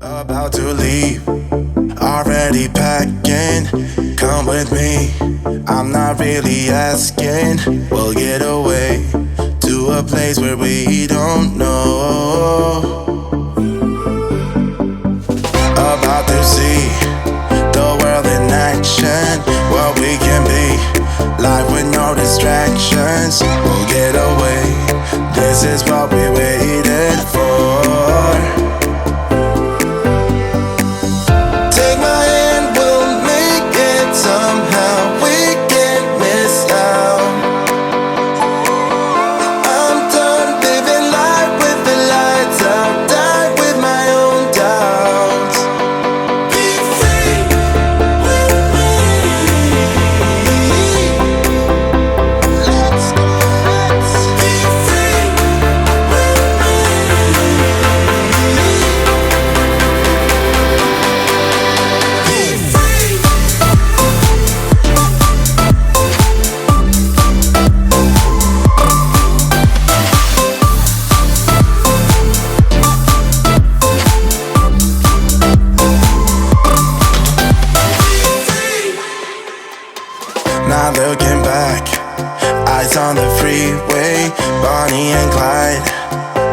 About to leave, already packing. Come with me, I'm not really asking. We'll get away to a place where we don't know. About to see the world in action, what we can be, life with no distractions. We'll get away, this is what we waited for. Take my hand, we'll make it somehow. We can't miss out. I'm done living life with the lights out. Die with my own doubts. Be free with me. Let's go, let's be free with me. Now looking back, eyes on the freeway, Bonnie and Clyde,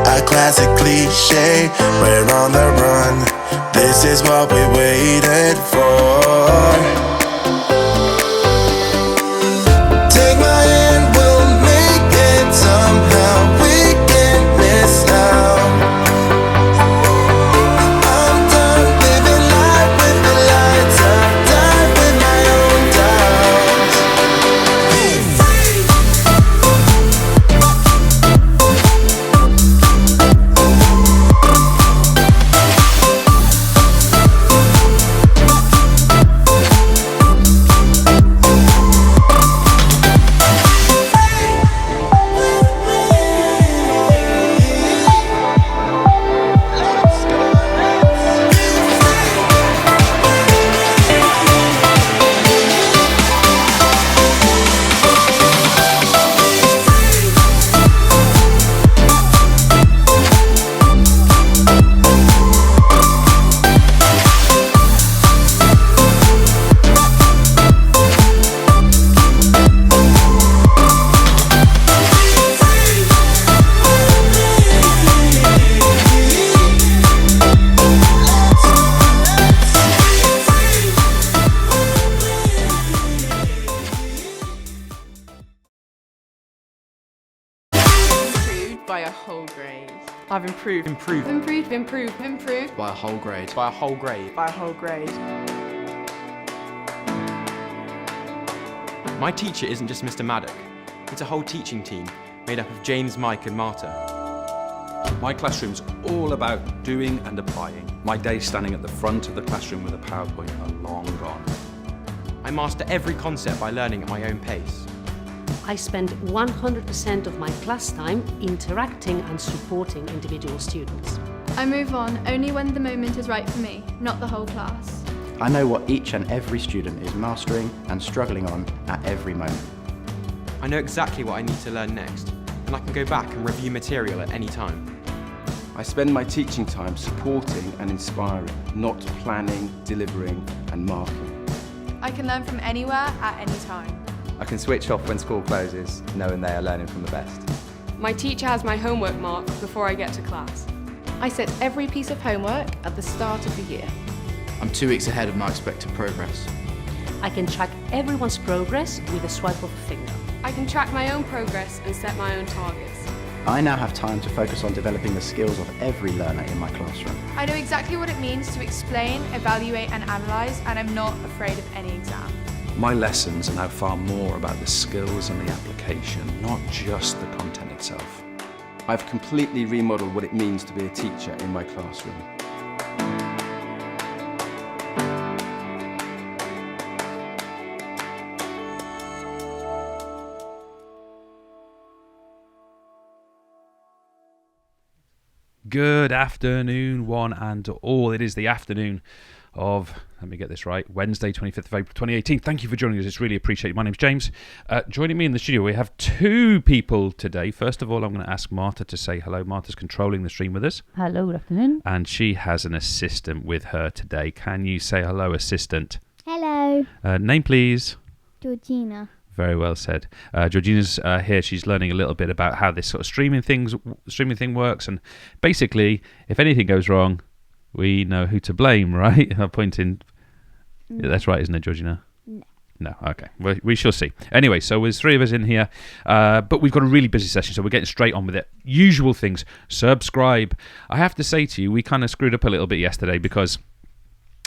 a classic cliche. We're on the run, this is what we waited for. Take my hand, we'll make it somehow. We can't miss out. I'm done living life with the lights out. Die with my own doubts. Be free. By a whole grade. I've improved. By a whole grade. By a whole grade. By a whole grade. My teacher isn't just Mr. Maddock. It's a whole teaching team made up of James, Mike and Marta. My classroom's all about doing and applying. My days standing at the front of the classroom with a PowerPoint are long gone. I master every concept by learning at my own pace. I spend 100% of my class time interacting and supporting individual students. I move on only when the moment is right for me, not the whole class. I know what each and every student is mastering and struggling on at every moment. I know exactly what I need to learn next, and I can go back and review material at any time. I spend my teaching time supporting and inspiring, not planning, delivering and marking. I can learn from anywhere at any time. I can switch off when school closes, knowing they are learning from the best. My teacher has my homework marked before I get to class. I set every piece of homework at the start of the year. I'm 2 weeks ahead of my expected progress. I can track everyone's progress with a swipe of a finger. I can track my own progress and set my own targets. I now have time to focus on developing the skills of every learner in my classroom. I know exactly what it means to explain, evaluate and analyse, and I'm not afraid of any exam. My lessons are now far more about the skills and the application, not just the content itself. I've completely remodeled what it means to be a teacher in my classroom. Good afternoon, one and all. It is the afternoon of, let me get this right, Wednesday, 25th of April 2018. Thank you for joining us. It's really appreciated. My name's James. Joining me in the studio, we have two people today. First of all, I'm going to ask Martha to say hello. Martha's controlling the stream with us. Hello, good afternoon. And she has an assistant with her today. Can you say hello, assistant? Hello. Name, please. Georgina. Very well said. Georgina's here. She's learning a little bit about how this sort of streaming thing works. And basically, if anything goes wrong, we know who to blame, right? I'm pointing... No. That's right, isn't it, Georgina? No. No, okay. We shall see. Anyway, so there's three of us in here, but we've got a really busy session, so we're getting straight on with it. Usual things. Subscribe. I have to say to you, we kind of screwed up a little bit yesterday because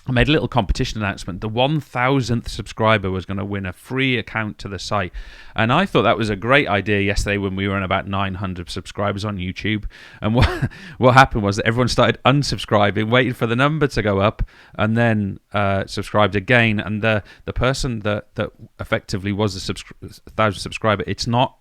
I made a little competition announcement. The 1,000th subscriber was going to win a free account to the site. And I thought that was a great idea yesterday when we were in about 900 subscribers on YouTube. And what happened was that everyone started unsubscribing, waited for the number to go up, and then subscribed again. And the person that effectively was the 1,000th subscriber, it's not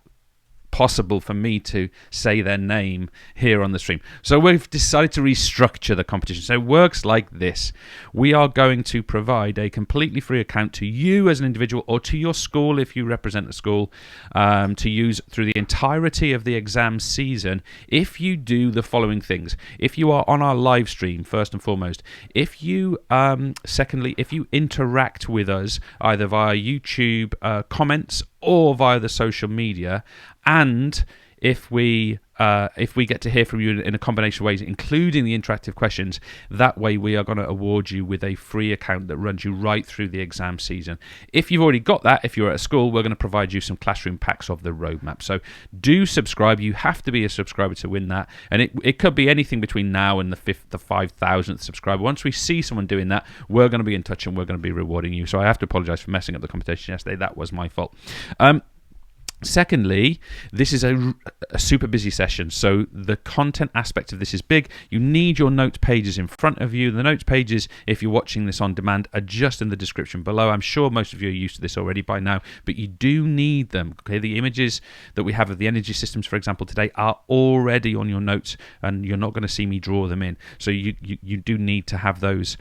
possible for me to say their name here on the stream. So we've decided to restructure the competition. So it works like this. We are going to provide a completely free account to you as an individual or to your school if you represent a school to use through the entirety of the exam season if you do the following things. If you are on our live stream, first and foremost. If you, secondly, if you interact with us either via YouTube comments or via the social media, and if we get to hear from you in a combination of ways, including the interactive questions, that way we are going to award you with a free account that runs you right through the exam season. If you've already got that, if you're at a school, we're going to provide you some classroom packs of the roadmap. So do subscribe. You have to be a subscriber to win that, and it could be anything between now and the 5,000th subscriber. Once we see someone doing that, we're going to be in touch and we're going to be rewarding you. So I have to apologise for messing up the competition yesterday. That was my fault. Secondly, this is a super busy session, so the content aspect of this is big. You need your notes pages in front of you. The notes pages, if you're watching this on demand, are just in the description below. I'm sure most of you are used to this already by now, but you do need them. Okay, the images that we have of the energy systems, for example, today are already on your notes, and you're not going to see me draw them in. So you do need to have those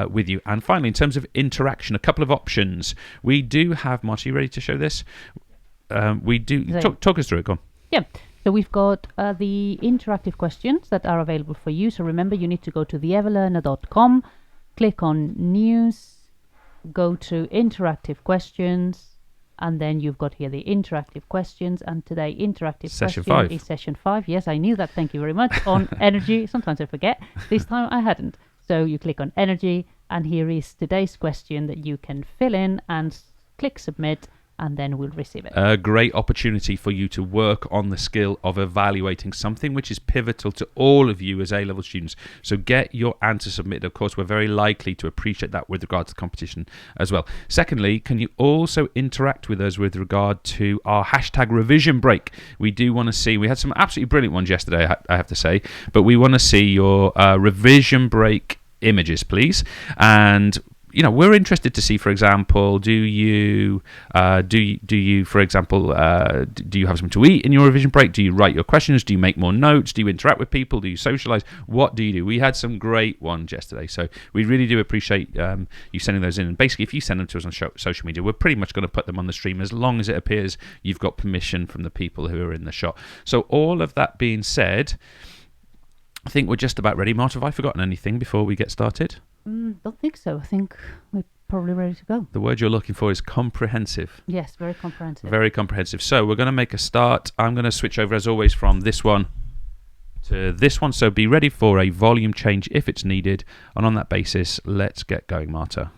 with you. And finally, in terms of interaction, a couple of options. We do have, Marty, you ready to show this? We do talk us through it. Go on. Yeah. So we've got the interactive questions that are available for you. So remember, you need to go to the EverLearner.com, click on News, go to Interactive Questions, and then you've got here the interactive questions. And today, interactive session question 5 is session 5. Yes, I knew that. Thank you very much. On energy. Sometimes I forget. This time I hadn't. So you click on energy, and here is today's question that you can fill in and click submit, and then we'll receive it. A great opportunity for you to work on the skill of evaluating something which is pivotal to all of you as A-level students. So get your answer submitted. Of course, we're very likely to appreciate that with regard to the competition as well. Secondly, can you also interact with us with regard to our hashtag revision break? We do want to see, we had some absolutely brilliant ones yesterday, I have to say, but we want to see your revision break images, please. And we're interested to see, for example, do you have something to eat in your revision break? Do you write your questions? Do you make more notes? Do you interact with people? Do you socialize? What do you do? We had some great ones yesterday, so we really do appreciate you sending those in. And basically, if you send them to us on social media, we're pretty much going to put them on the stream as long as it appears you've got permission from the people who are in the shot. So all of that being said, I think we're just about ready. Marta, have I forgotten anything before we get started? Don't think so. I think we're probably ready to go. The word you're looking for is comprehensive. Yes, very comprehensive. Very comprehensive. So we're going to make a start. I'm going to switch over, as always, from this one to this one. So be ready for a volume change if it's needed. And on that basis, let's get going, Marta.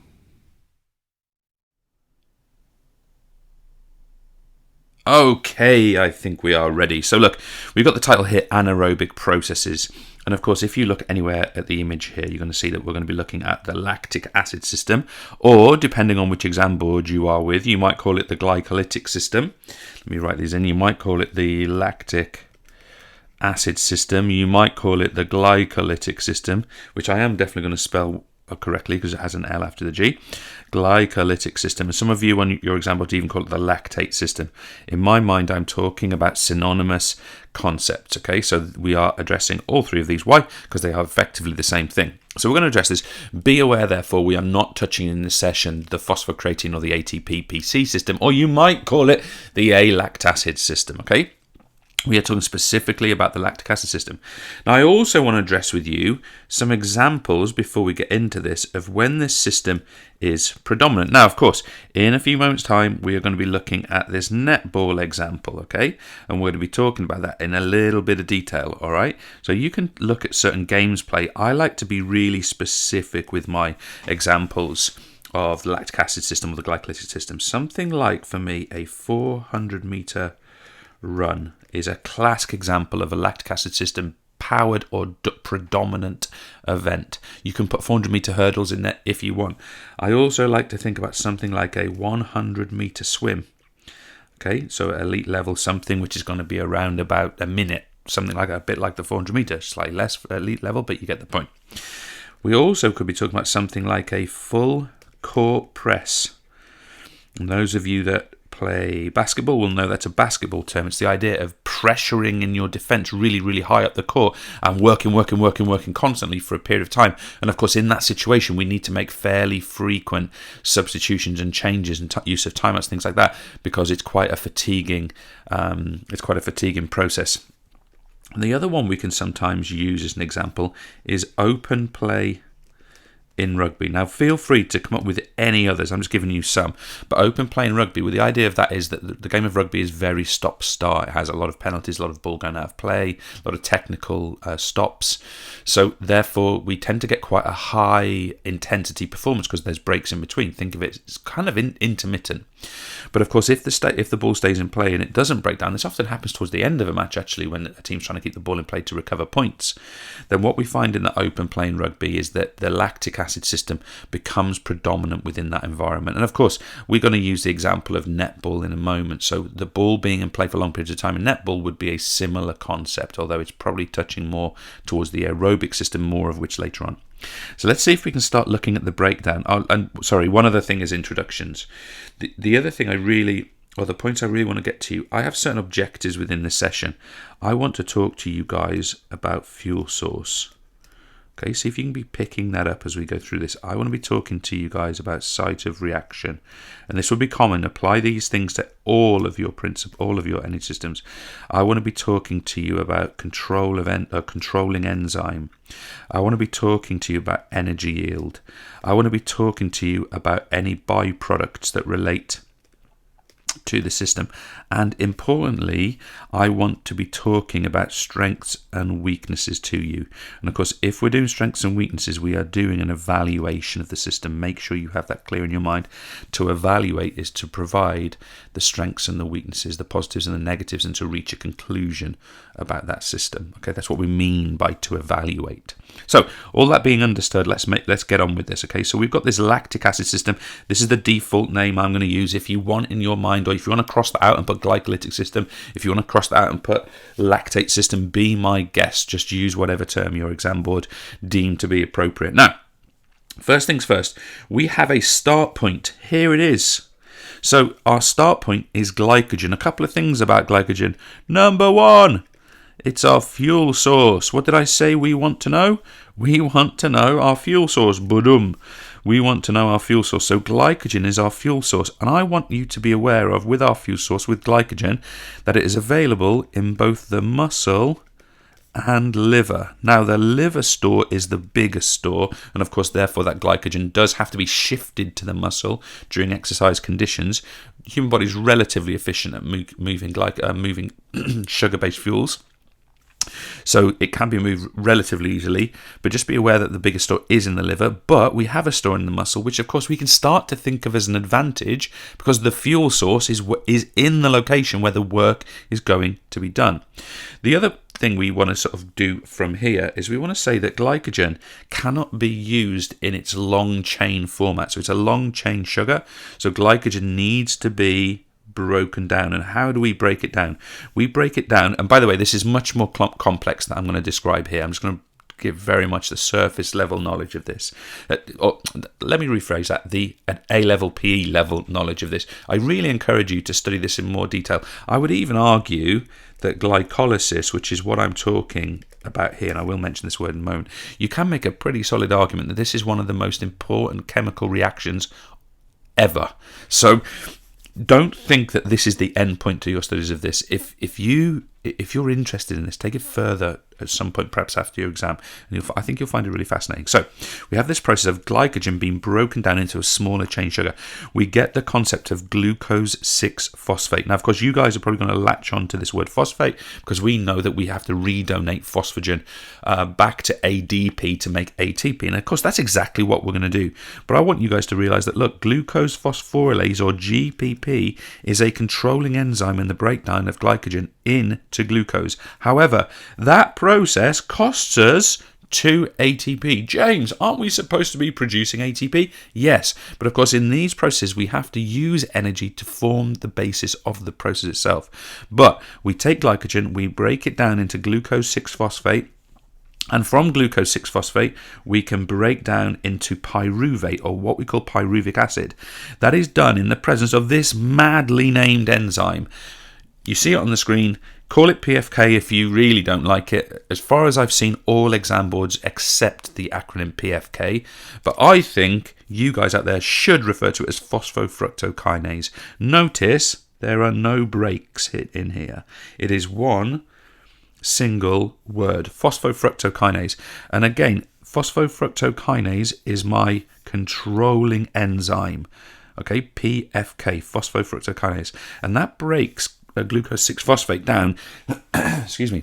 Okay, I think we are ready. So look, we've got the title here, Anaerobic Processes. And of course, if you look anywhere at the image here, you're going to see that we're going to be looking at the lactic acid system, or depending on which exam board you are with, you might call it the glycolytic system. Let me write these in. You might call it the lactic acid system. You might call it the glycolytic system, which I am definitely going to spell correctly because it has an L after the G. glycolytic system. And some of you on your example would even call it the lactate system. In my mind, I'm talking about synonymous concepts. Okay, so we are addressing all three of these. Why? Because they are effectively the same thing. So we're going to address this. Be aware, therefore, we are not touching in this session the phosphocreatine or the ATP-PC system, or you might call it the A-lactacid system. Okay. We are talking specifically about the lactic acid system. Now, I also want to address with you some examples before we get into this of when this system is predominant. Now, of course, in a few moments' time, we are going to be looking at this netball example, okay? And we're going to be talking about that in a little bit of detail, all right? So you can look at certain games play. I like to be really specific with my examples of the lactic acid system or the glycolytic system. Something like, for me, a 400-meter run is a classic example of a lactic acid system powered or predominant event. You can put 400-meter hurdles in there if you want. I also like to think about something like a 100-meter swim. Okay, so elite level, something which is going to be around about a minute, something like a bit like the 400-meter, slightly less elite level, but you get the point. We also could be talking about something like a full court press. And those of you that play basketball will know that's a basketball term. It's the idea of pressuring in your defense really, really high up the court and working constantly for a period of time. And of course, in that situation, we need to make fairly frequent substitutions and changes and use of timeouts, things like that, because it's quite a fatiguing, process. And the other one we can sometimes use as an example is open play in rugby. Now, feel free to come up with any others. I'm just giving you some. But open play in rugby, well, the idea of that is that the game of rugby is very stop-start. It has a lot of penalties, a lot of ball going out of play, a lot of technical stops. So, therefore, we tend to get quite a high-intensity performance because there's breaks in between. Think of it as kind of intermittent. But, of course, if the ball stays in play and it doesn't break down, this often happens towards the end of a match, actually, when a team's trying to keep the ball in play to recover points. Then what we find in the open play in rugby is that the lactic acid system becomes predominant within that environment. And of course, we're going to use the example of netball in a moment. So the ball being in play for long periods of time in netball would be a similar concept, although it's probably touching more towards the aerobic system, more of which later on. So let's see if we can start looking at the breakdown. One other thing is introductions. The other thing the points I really want to get to, I have certain objectives within this session. I want to talk to you guys about fuel source. Okay, see if you can be picking that up as we go through this. I want to be talking to you guys about site of reaction. And this will be common. Apply these things to all of your energy systems. I want to be talking to you about controlling enzyme. I want to be talking to you about energy yield. I want to be talking to you about any byproducts that relate to the system, and importantly, I want to be talking about strengths and weaknesses to you. And of course, if we're doing strengths and weaknesses, we are doing an evaluation of the system. Make sure you have that clear in your mind. To evaluate is to provide the strengths and the weaknesses, the positives and the negatives, and to reach a conclusion about that system. Okay, that's what we mean by to evaluate. So all that being understood, let's get on with this. Okay, so we've got this lactic acid system. This is the default name I'm going to use. If you want in your mind, or if you want to cross that out and put glycolytic system, if you want to cross that out and put lactate system, be my guest. Just use whatever term your exam board deemed to be appropriate. Now, first things first, we have a start point. Here it is. So our start point is glycogen. A couple of things about glycogen. Number one, it's our fuel source. What did I say we want to know? We want to know our fuel source. Boom. We want to know our fuel source. So glycogen is our fuel source. And I want you to be aware of, with our fuel source, with glycogen, that it is available in both the muscle and liver. Now, the liver store is the biggest store. And of course, therefore, that glycogen does have to be shifted to the muscle during exercise conditions. The human body is relatively efficient at moving sugar-based fuels. So it can be moved relatively easily, but just be aware that the biggest store is in the liver, but we have a store in the muscle, which of course we can start to think of as an advantage because the fuel source is in the location where the work is going to be done. The other thing we want to sort of do from here is we want to say that glycogen cannot be used in its long chain format. So it's a long chain sugar, so glycogen needs to be broken down. And how do we break it down? We break it down, and by the way, this is much more complex than I'm going to describe here. I'm just going to give very much the surface level knowledge of this. Or let me rephrase that, an A-level, PE level knowledge of this. I really encourage you to study this in more detail. I would even argue that glycolysis, which is what I'm talking about here, and I will mention this word in a moment, you can make a pretty solid argument that this is one of the most important chemical reactions ever. So don't think that this is the end point to your studies of this. If you're interested in this, take it further at some point, perhaps after your exam, and I think you'll find it really fascinating. So we have this process of glycogen being broken down into a smaller chain sugar. We get the concept of glucose 6-phosphate. Now, of course, you guys are probably going to latch on to this word phosphate because we know that we have to redonate phosphagen back to ADP to make ATP. And of course, that's exactly what we're going to do. But I want you guys to realize that, look, glucose phosphorylase, or GPP, is a controlling enzyme in the breakdown of glycogen into glucose. However, that process costs us 2 ATP. James, aren't we supposed to be producing ATP? Yes, but of course in these processes we have to use energy to form the basis of the process itself. But we take glycogen, we break it down into glucose 6-phosphate, and from glucose 6-phosphate we can break down into pyruvate, or what we call pyruvic acid. That is done in the presence of this madly named enzyme. You see it on the screen. Call it PFK if you really don't like it. As far as I've seen, all exam boards accept the acronym PFK, but I think you guys out there should refer to it as phosphofructokinase. Notice there are no breaks in here. It is one single word, phosphofructokinase. And again, phosphofructokinase is my controlling enzyme. Okay, PFK, phosphofructokinase. And that breaks glucose 6-phosphate down excuse me,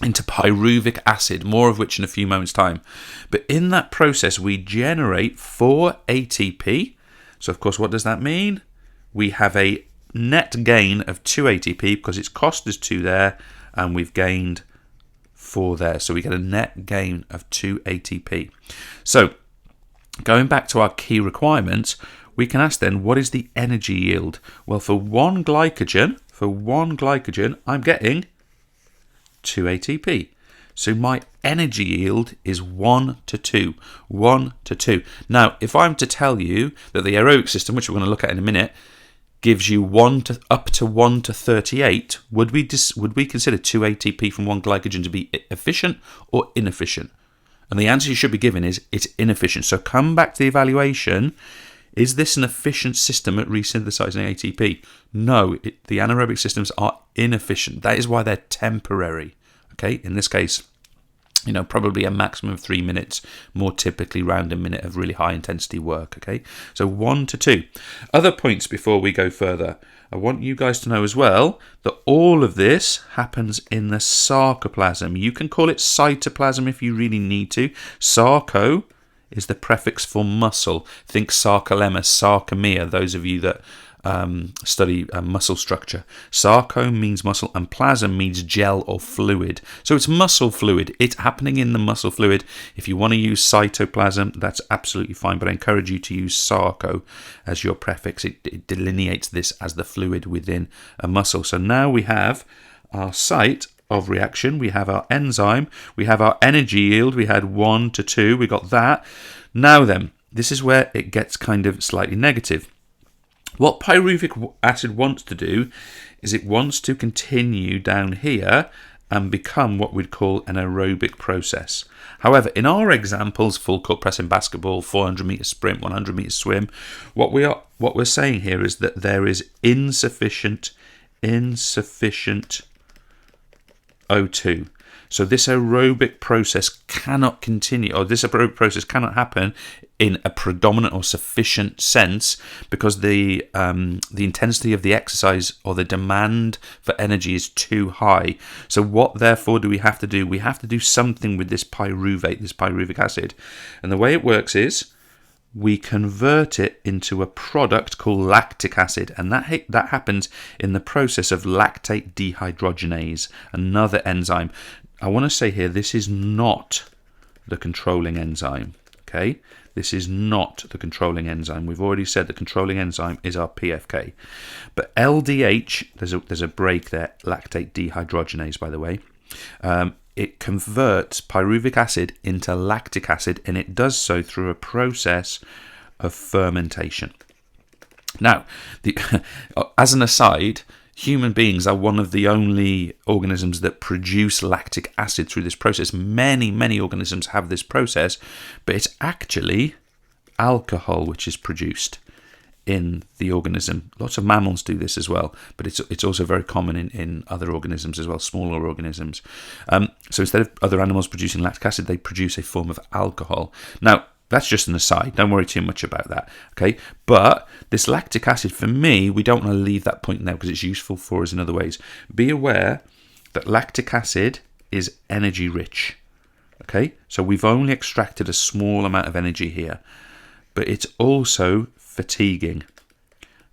into pyruvic acid, more of which in a few moments time. But in that process we generate 4 ATP. So of course, what does that mean? We have a net gain of 2 ATP because it's cost us 2 there and we've gained 4 there, so we get a net gain of 2 ATP. So going back to our key requirements, we can ask then, what is the energy yield? Well, for one glycogen, I'm getting 2 ATP. So my energy yield is 1 to 2. 1 to 2. Now, if I'm to tell you that the aerobic system, which we're going to look at in a minute, gives you up to 1 to 38, would we consider 2 ATP from one glycogen to be efficient or inefficient? And the answer you should be given is it's inefficient. So come back to the evaluation. Is this an efficient system at resynthesizing ATP? No, the anaerobic systems are inefficient. That is why they're temporary. Okay, in this case, probably a maximum of 3 minutes, more typically around a minute of really high intensity work. Okay, so 1 to 2. Other points before we go further. I want you guys to know as well that all of this happens in the sarcoplasm. You can call it cytoplasm if you really need to. Sarco is the prefix for muscle. Think sarcolemma, sarcomere, those of you that study muscle structure. Sarco means muscle and plasm means gel or fluid. So it's muscle fluid. It's happening in the muscle fluid. If you want to use cytoplasm, that's absolutely fine, but I encourage you to use sarco as your prefix. It delineates this as the fluid within a muscle. So now we have our site of reaction, we have our enzyme, we have our energy yield, we had 1 to 2, we got that. Now then, this is where it gets kind of slightly negative. What pyruvic acid wants to do is it wants to continue down here and become what we'd call an aerobic process. However, in our examples, full court press in basketball, 400 meter sprint, 100 meter swim, what we're saying here is that there is insufficient O2. So this aerobic process cannot continue, or this aerobic process cannot happen in a predominant or sufficient sense because the intensity of the exercise or the demand for energy is too high. So what therefore do we have to do? We have to do something with this pyruvate, this pyruvic acid. And the way it works is we convert it into a product called lactic acid, and that happens in the process of lactate dehydrogenase, another enzyme. I want to say here, this is not the controlling enzyme, okay? This is not the controlling enzyme. We've already said the controlling enzyme is our PFK. But LDH, there's a break there, lactate dehydrogenase, by the way. it converts pyruvic acid into lactic acid, and it does so through a process of fermentation. Now, as an aside, human beings are one of the only organisms that produce lactic acid through this process. Many organisms have this process, but it's actually alcohol which is produced in the organism. Lots of mammals do this as well, but it's also very common in other organisms as well, smaller organisms. So instead of other animals producing lactic acid, they produce a form of alcohol. Now, that's just an aside. Don't worry too much about that. Okay, but this lactic acid, for me, we don't want to leave that point now because it's useful for us in other ways. Be aware that lactic acid is energy rich. Okay, so we've only extracted a small amount of energy here, but it's also fatiguing.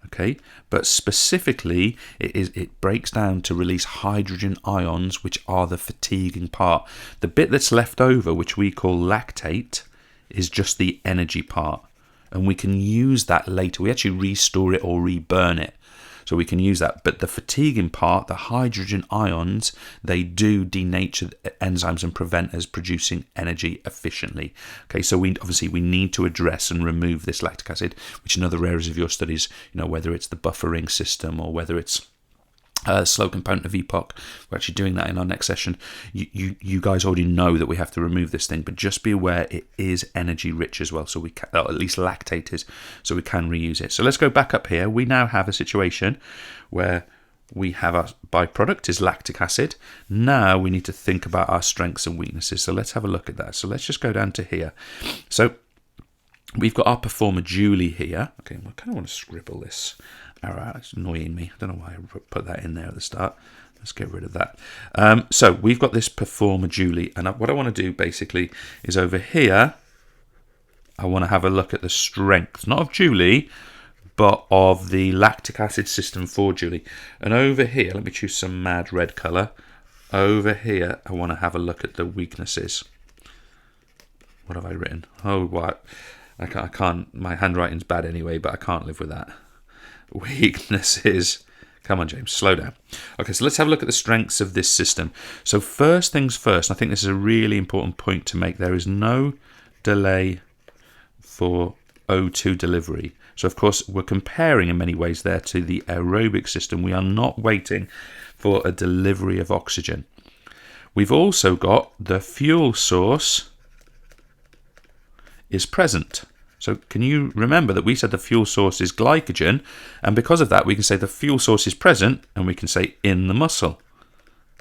Okay, but specifically it breaks down to release hydrogen ions, which are the fatiguing part. The bit that's left over, which we call lactate, is just the energy part, and we can use that later. We actually restore it or reburn it, so we can use that. But the fatiguing part, the hydrogen ions, they do denature enzymes and prevent us producing energy efficiently. Okay, so we need to address and remove this lactic acid, which in other areas of your studies, whether it's the buffering system or whether it's slow component of epoch. We're actually doing that in our next session. You guys already know that we have to remove this thing, but just be aware it is energy rich as well, so we can, or at least lactate is, so we can reuse it. So let's go back up here. We now have a situation where we have our byproduct is lactic acid. Now we need to think about our strengths and weaknesses. So let's have a look at that. So let's just go down to here. So we've got our performer Julie here. Okay, I kind of want to scribble this. Alright, it's annoying me. I don't know why I put that in there at the start. Let's get rid of that. So we've got this performer Julie, and what I want to do basically is over here, I want to have a look at the strength, not of Julie, but of the lactic acid system for Julie. And over here, let me choose some mad red colour. Over here, I want to have a look at the weaknesses. What have I written? Oh, what? I can't. My handwriting's bad anyway, but I can't live with that. Weaknesses. Come on, James, slow down. Okay, so let's have a look at the strengths of this system. So first things first, I think this is a really important point to make. There is no delay for O2 delivery. So of course, we're comparing in many ways there to the aerobic system. We are not waiting for a delivery of oxygen. We've also got the fuel source is present. So can you remember that we said the fuel source is glycogen, and because of that we can say the fuel source is present, and we can say in the muscle.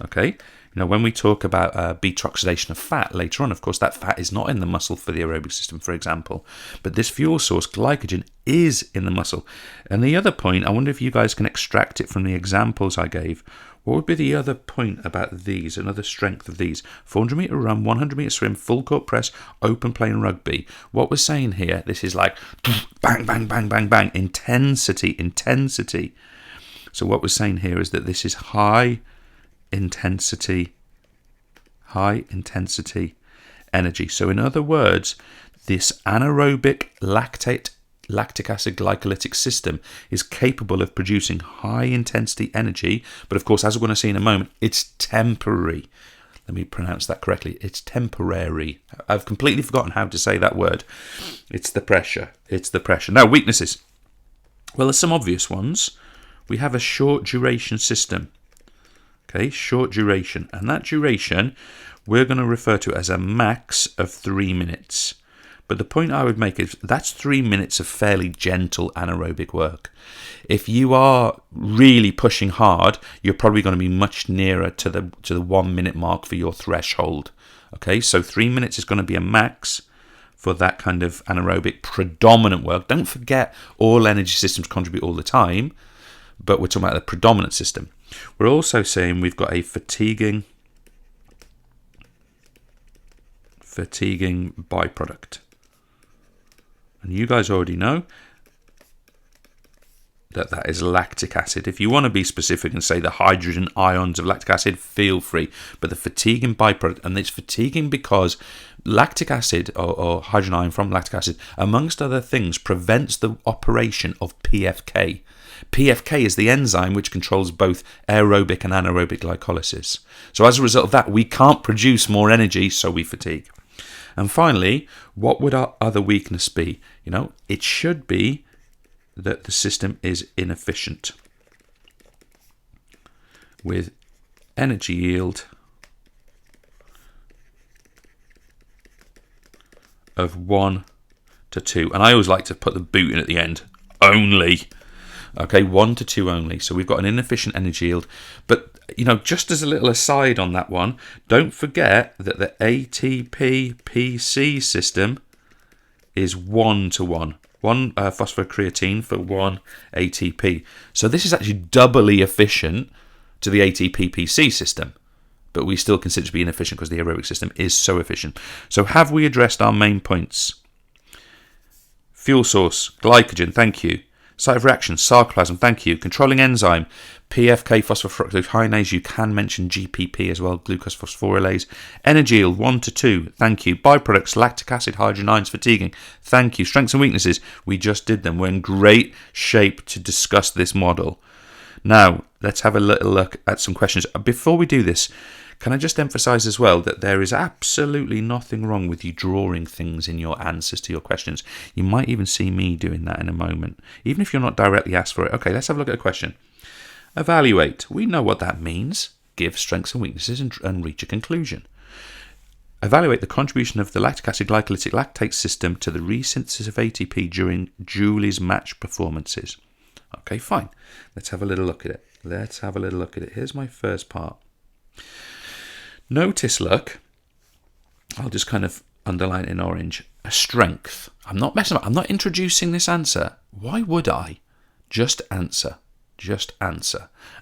Okay, when we talk about beta oxidation of fat later on, of course that fat is not in the muscle for the aerobic system, for example, but this fuel source glycogen is in the muscle. And the other point, I wonder if you guys can extract it from the examples I gave. What would be the other point about these, another strength of these? 400 metre run, 100 metre swim, full court press, open play and rugby. What we're saying here, this is like bang, bang, bang, bang, bang, intensity. So what we're saying here is that this is high intensity energy. So in other words, this anaerobic lactic acid glycolytic system is capable of producing high intensity energy, but of course, as we're going to see in a moment, it's temporary. Let me pronounce that correctly. It's temporary. I've completely forgotten how to say that word. It's the pressure. Now, weaknesses. Well, there's some obvious ones. We have a short duration system. Okay, short duration, and that duration we're going to refer to as a max of 3 minutes. But the point I would make is that's 3 minutes of fairly gentle anaerobic work. If you are really pushing hard, you're probably going to be much nearer to the 1 minute mark for your threshold. Okay, so 3 minutes is going to be a max for that kind of anaerobic predominant work. Don't forget all energy systems contribute all the time, but we're talking about the predominant system. We're also saying we've got a fatiguing byproduct. And you guys already know that is lactic acid. If you want to be specific and say the hydrogen ions of lactic acid, feel free. But the fatiguing byproduct, and it's fatiguing because lactic acid or hydrogen ion from lactic acid, amongst other things, prevents the operation of PFK. PFK is the enzyme which controls both aerobic and anaerobic glycolysis. So as a result of that, we can't produce more energy, so we fatigue. And finally, what would our other weakness be? It should be that the system is inefficient, with energy yield of 1 to 2. And I always like to put the boot in at the end. Only. Okay, 1 to 2 only. So we've got an inefficient energy yield. But, just as a little aside on that one, don't forget that the ATP-PC system is 1 to 1. 1 phosphocreatine for 1 ATP. So this is actually doubly efficient to the ATP-PC system. But we still consider it to be inefficient because the aerobic system is so efficient. So have we addressed our main points? Fuel source, glycogen, thank you. Site of reaction, sarcoplasm, thank you. Controlling enzyme, PFK phosphofructokinase, you can mention GPP as well, glucose phosphorylase. Energy yield, 1 to 2, thank you. Byproducts, lactic acid, hydrogen ions, fatiguing, thank you. Strengths and weaknesses, we just did them. We're in great shape to discuss this model. Now, let's have a little look at some questions. Before we do this, can I just emphasize as well that there is absolutely nothing wrong with you drawing things in your answers to your questions. You might even see me doing that in a moment, even if you're not directly asked for it. Okay, let's have a look at a question. Evaluate. We know what that means. Give strengths and weaknesses and reach a conclusion. Evaluate the contribution of the lactic acid glycolytic lactate system to the resynthesis of ATP during Julie's match performances. Okay, fine. Let's have a little look at it. Here's my first part. Notice, look, I'll just kind of underline in orange, a strength. I'm not messing up. I'm not introducing this answer. Why would I? Just answer.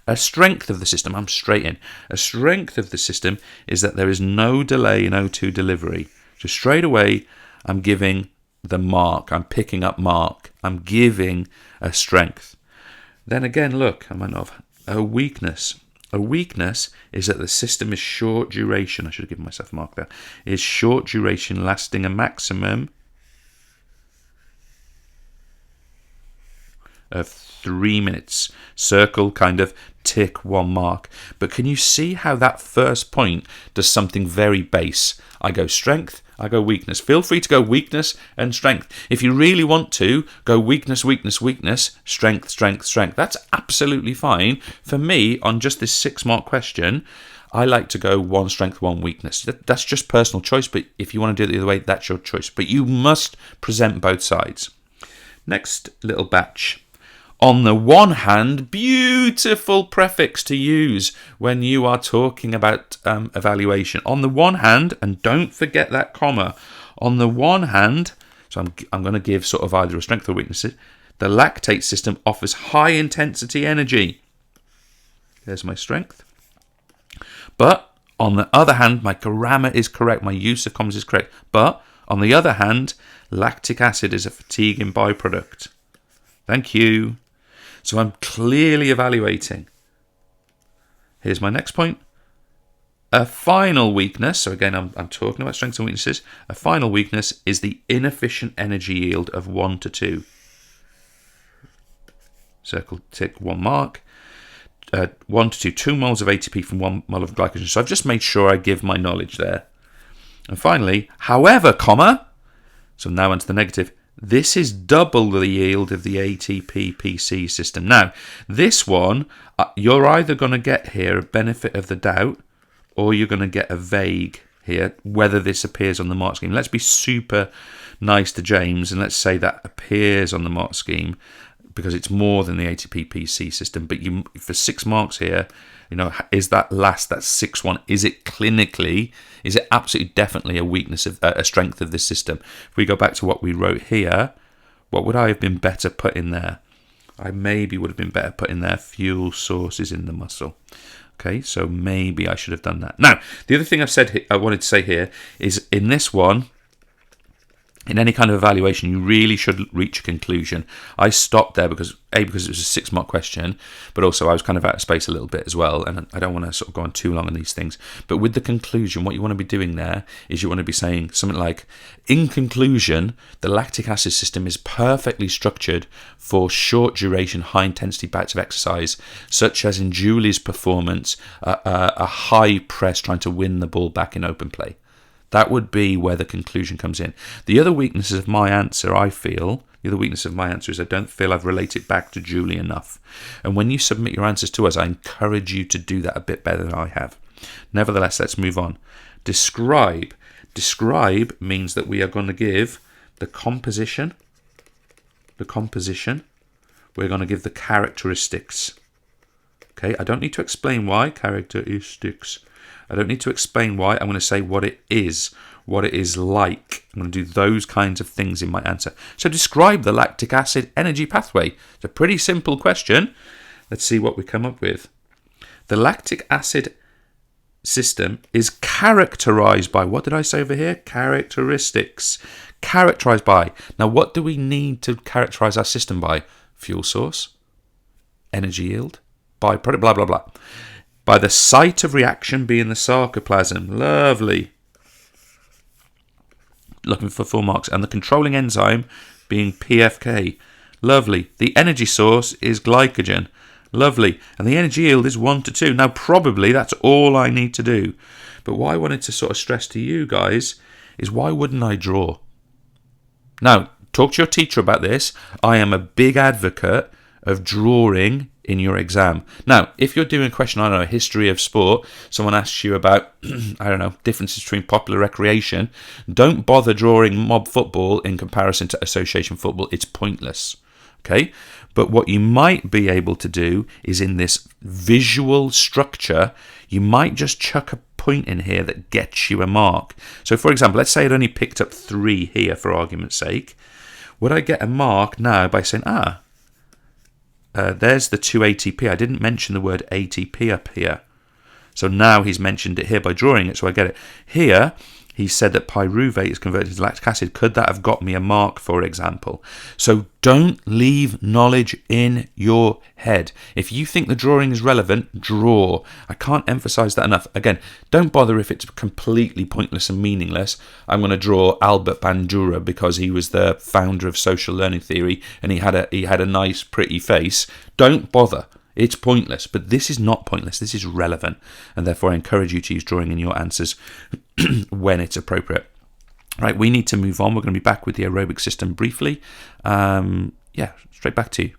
A strength of the system, I'm straight in. A strength of the system is that there is no delay in O2 delivery. So straight away, I'm giving the mark. I'm picking up mark. I'm giving a strength. Then again, look, I might not have a weakness. A weakness is that the system is short duration. I should have given myself a mark there. Is short duration, lasting a maximum of 3 minutes. Circle, kind of tick 1 mark. But can you see how that first point does something very base? I go strength, I go weakness. Feel free to go weakness and strength. If you really want to, go weakness, weakness, weakness, strength, strength, strength. That's absolutely fine. For me, on just this 6-mark question, I like to go 1 strength, 1 weakness. That's just personal choice, but if you want to do it the other way, that's your choice. But you must present both sides. Next little batch. On the one hand, beautiful prefix to use when you are talking about evaluation. On the one hand, and don't forget that comma, on the one hand, so I'm going to give sort of either a strength or weakness, the lactate system offers high intensity energy. There's my strength. But on the other hand, my grammar is correct, my use of commas is correct. But on the other hand, lactic acid is a fatiguing byproduct. Thank you. So I'm clearly evaluating. Here's my next point. A final weakness, so again I'm talking about strengths and weaknesses. A final weakness is the inefficient energy yield of 1 to 2. Circle, tick 1 mark. 1 to 2, 2 moles of ATP from 1 mole of glycogen. So I've just made sure I give my knowledge there. And finally, however, comma, so now onto the negative, this is double the yield of the ATP-PC system. Now, this one, you're either going to get here a benefit of the doubt, or you're going to get a vague here, whether this appears on the mark scheme. Let's be super nice to James, and let's say that appears on the mark scheme, because it's more than the ATP-PC system. But you, for 6 marks here, is that 6th one, is it clinically, is it absolutely definitely a weakness of a strength of this system? If we go back to what we wrote here, what would I have been better put in there? I maybe would have been better put in there fuel sources in the muscle. Okay, so maybe I should have done that. Now, the other thing I wanted to say here is in this one, in any kind of evaluation, you really should reach a conclusion. I stopped there because it was a 6-mark question, but also I was kind of out of space a little bit as well, and I don't want to sort of go on too long on these things. But with the conclusion, what you want to be doing there is you want to be saying something like, in conclusion, the lactic acid system is perfectly structured for short duration, high intensity bouts of exercise, such as in Julie's performance, a high press trying to win the ball back in open play. That would be where the conclusion comes in. The other weaknesses of my answer, the other weakness of my answer is I don't feel I've related back to Julie enough. And when you submit your answers to us, I encourage you to do that a bit better than I have. Nevertheless, let's move on. Describe. Describe means that we are going to give the composition. We're going to give the characteristics. Okay, I don't need to explain why. Characteristics. I don't need to explain why. I'm going to say what it is like. I'm going to do those kinds of things in my answer. So describe the lactic acid energy pathway. It's a pretty simple question. Let's see what we come up with. The lactic acid system is characterized by, what did I say over here? Characteristics. Characterized by. Now, what do we need to characterize our system by? Fuel source, energy yield, byproduct, blah, blah, blah. By the site of reaction being the sarcoplasm. Lovely. Looking for full marks. And the controlling enzyme being PFK. Lovely. The energy source is glycogen. Lovely. And the energy yield is 1 to 2. Now, probably that's all I need to do. But what I wanted to sort of stress to you guys is, why wouldn't I draw? Now, talk to your teacher about this. I am a big advocate of drawing in your exam. Now, if you're doing a question, I don't know, history of sport, someone asks you about, I don't know, differences between popular recreation, don't bother drawing mob football in comparison to association football. It's pointless. Okay? But what you might be able to do is, in this visual structure, you might just chuck a point in here that gets you a mark. So, for example, let's say I'd only picked up 3 here for argument's sake. Would I get a mark now by saying, there's the 2 ATP. I didn't mention the word ATP up here. So now he's mentioned it here by drawing it, so I get it. Here, he said that pyruvate is converted to lactic acid. Could that have got me a mark, for example? So don't leave knowledge in your head. If you think the drawing is relevant, draw. I can't emphasize that enough. Again, don't bother if it's completely pointless and meaningless. I'm going to draw Albert Bandura because he was the founder of social learning theory and he had a nice, pretty face. Don't bother. It's pointless, but this is not pointless. This is relevant, and therefore I encourage you to use drawing in your answers when it's appropriate. Right, we need to move on. We're going to be back with the aerobic system briefly. Straight back to you.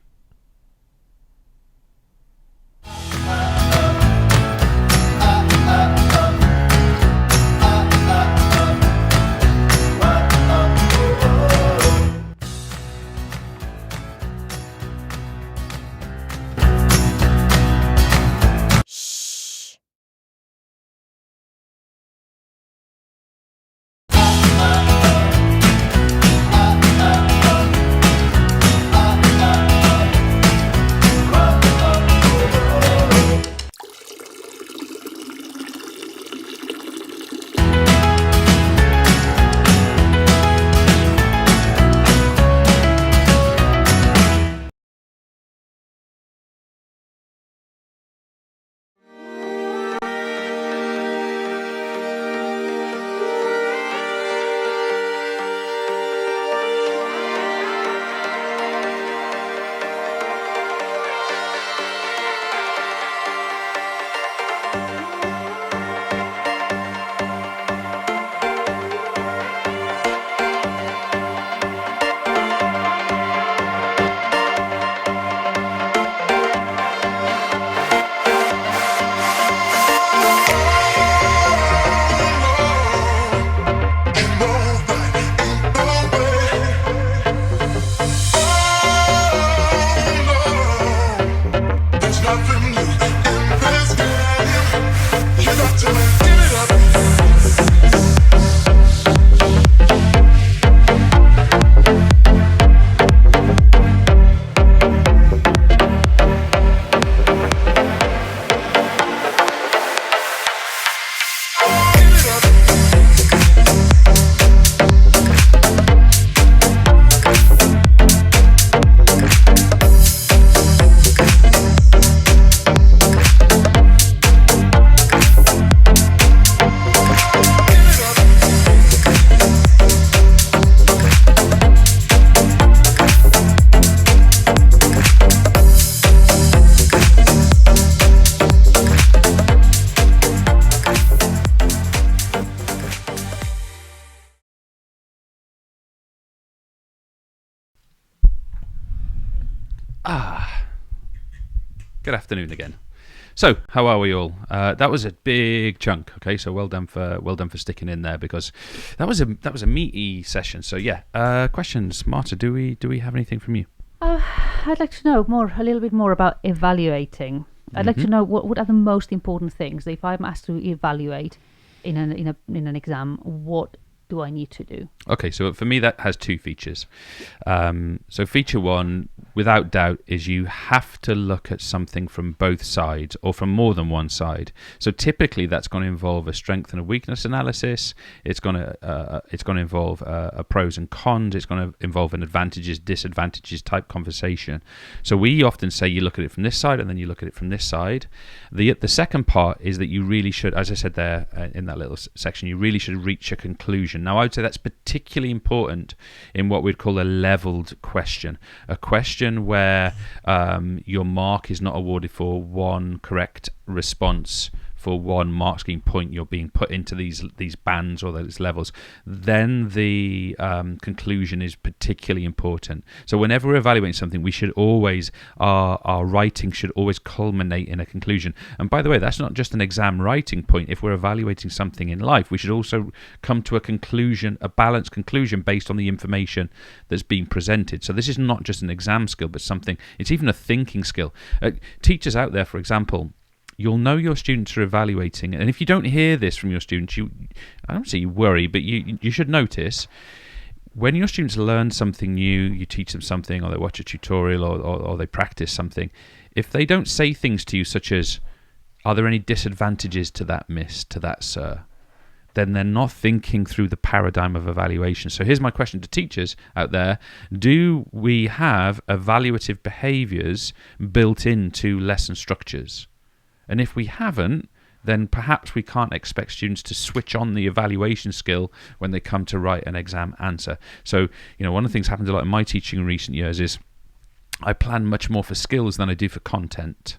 Good afternoon again. So, how are we all? That was a big chunk. Okay, so well done for sticking in there, because that was a meaty session. So yeah, questions, Marta? Do we have anything from you? I'd like to know a little bit more about evaluating. I'd like to know what are the most important things. If I'm asked to evaluate in an exam, what do I need to do? Okay, so for me that has two features. So feature one, without doubt, is you have to look at something from both sides or from more than one side. So typically that's going to involve a strength and a weakness analysis. It's going to involve a pros and cons. It's going to involve an advantages, disadvantages type conversation. So we often say you look at it from this side and then you look at it from this side. The second part is that you really should, as I said there in that little section, you really should reach a conclusion. Now I would say that's particularly important in what we'd call a leveled question, a question where your mark is not awarded for one correct response, for one mark scheme point. You're being put into these bands or those levels. Then the conclusion is particularly important. So whenever we're evaluating something, we should always our writing should always culminate in a conclusion. And by the way, that's not just an exam writing point. If we're evaluating something in life, we should also come to a conclusion, a balanced conclusion based on the information that's being presented. So this is not just an exam skill, but something. It's even a thinking skill. Teachers out there, for example, you'll know your students are evaluating, and if you don't hear this from your students, I don't say you worry, but you should notice when your students learn something new, you teach them something, or they watch a tutorial, or they practice something. If they don't say things to you such as, "Are there any disadvantages to that, miss, to that, sir?" then they're not thinking through the paradigm of evaluation. So here's my question to teachers out there. Do we have evaluative behaviours built into lesson structures? And if we haven't, then perhaps we can't expect students to switch on the evaluation skill when they come to write an exam answer. So, one of the things that happens a lot in my teaching in recent years is I plan much more for skills than I do for content.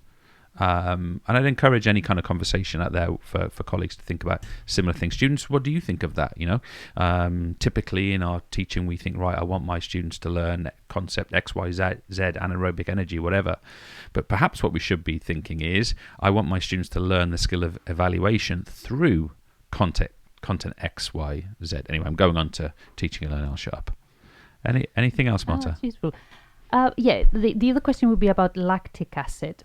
And I'd encourage any kind of conversation out there for colleagues to think about similar things. Students, what do you think of that? Typically in our teaching, we think, right, I want my students to learn concept X, Y, Z, anaerobic energy, whatever. But perhaps what we should be thinking is, I want my students to learn the skill of evaluation through content X, Y, Z. Anyway, I'm going on to teaching and learning. I'll shut up. Anything else, Marta? That's useful. The other question would be about lactic acid.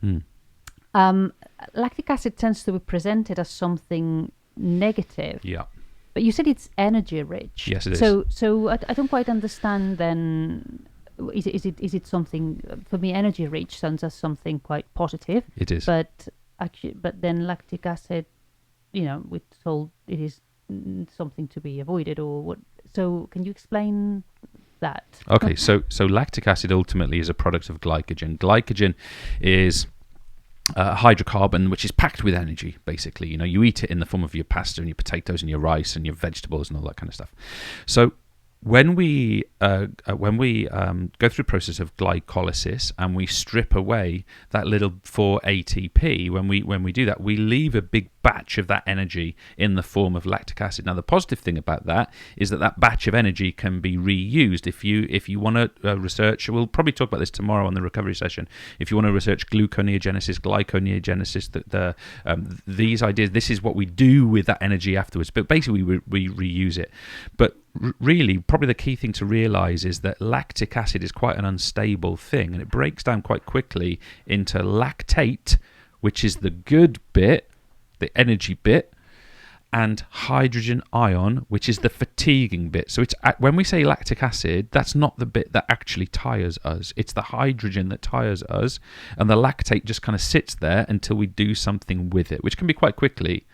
Lactic acid tends to be presented as something negative. Yeah. But you said it's energy rich. Yes, it is. So I don't quite understand then. Is it something, for me, energy rich sounds as something quite positive. It is. But then lactic acid, we're told it is something to be avoided, or what? So can you explain that? Okay, so lactic acid ultimately is a product of glycogen. Glycogen is hydrocarbon which is packed with energy, basically. You eat it in the form of your pasta and your potatoes and your rice and your vegetables and all that kind of stuff. So when we go through the process of glycolysis and we strip away that little 4-ATP, when we do that, we leave a big batch of that energy in the form of lactic acid. Now, the positive thing about that is that batch of energy can be reused. If you want to research, we'll probably talk about this tomorrow on the recovery session. If you want to research gluconeogenesis, glyconeogenesis, these ideas, this is what we do with that energy afterwards. But basically, we reuse it. But really, probably the key thing to realize is that lactic acid is quite an unstable thing, and it breaks down quite quickly into lactate, which is the good bit, the energy bit, and hydrogen ion, which is the fatiguing bit. So it's when we say lactic acid, that's not the bit that actually tires us. It's the hydrogen that tires us, and the lactate just kind of sits there until we do something with it, which can be quite quickly.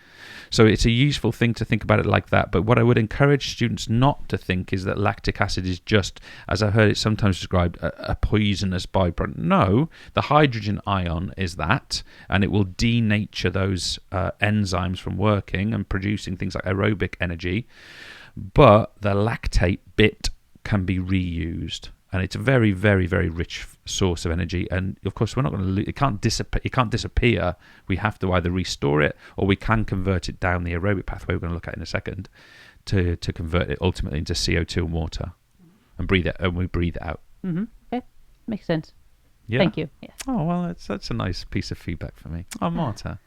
So it's a useful thing to think about it like that. But what I would encourage students not to think is that lactic acid is just, as I heard it sometimes described, a poisonous byproduct. No, the hydrogen ion is that, and it will denature those enzymes from working and producing things like aerobic energy. But the lactate bit can be reused. And it's a very, very, very rich source of energy. And of course, we're not going to. It can't disappear. We have to either restore it, or we can convert it down the aerobic pathway we're going to look at in a second, to convert it ultimately into CO2 and water, and breathe it. And we breathe it out. Okay, makes sense. Yeah. Thank you. Yeah. Oh, well, that's a nice piece of feedback for me. Oh, Marta.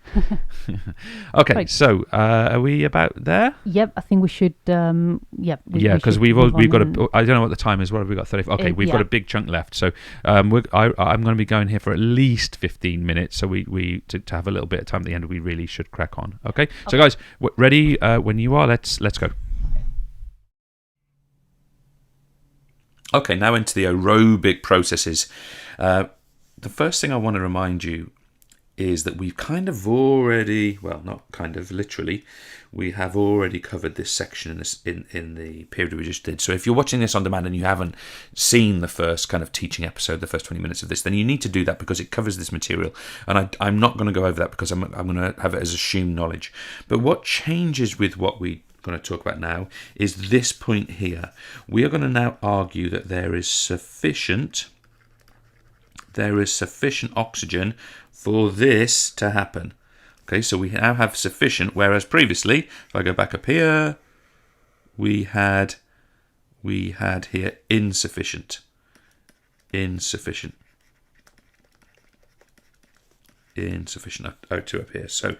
Okay, Right. so are we about there? Yep, I think we should. Yeah, because we've got a. I don't know what the time is. What have we got? 30. Okay, we've got a big chunk left. So I'm going to be going here for at least 15 minutes. So we to have a little bit of time at the end. We really should crack on. Okay. So guys, ready when you are. Let's go. Okay, now into the aerobic processes. The first thing I want to remind you is that we've kind of already, well, not kind of, literally, we have already covered this section in the period we just did. So if you're watching this on demand and you haven't seen the first kind of teaching episode, the first 20 minutes of this, then you need to do that because it covers this material. And I'm not going to go over that because I'm going to have it as assumed knowledge. But what changes with what we going to talk about now is this point here. We are going to now argue that there is sufficient oxygen for this to happen. Okay, so we now have sufficient, whereas previously, if I go back up here, we had here insufficient. O2 up here. So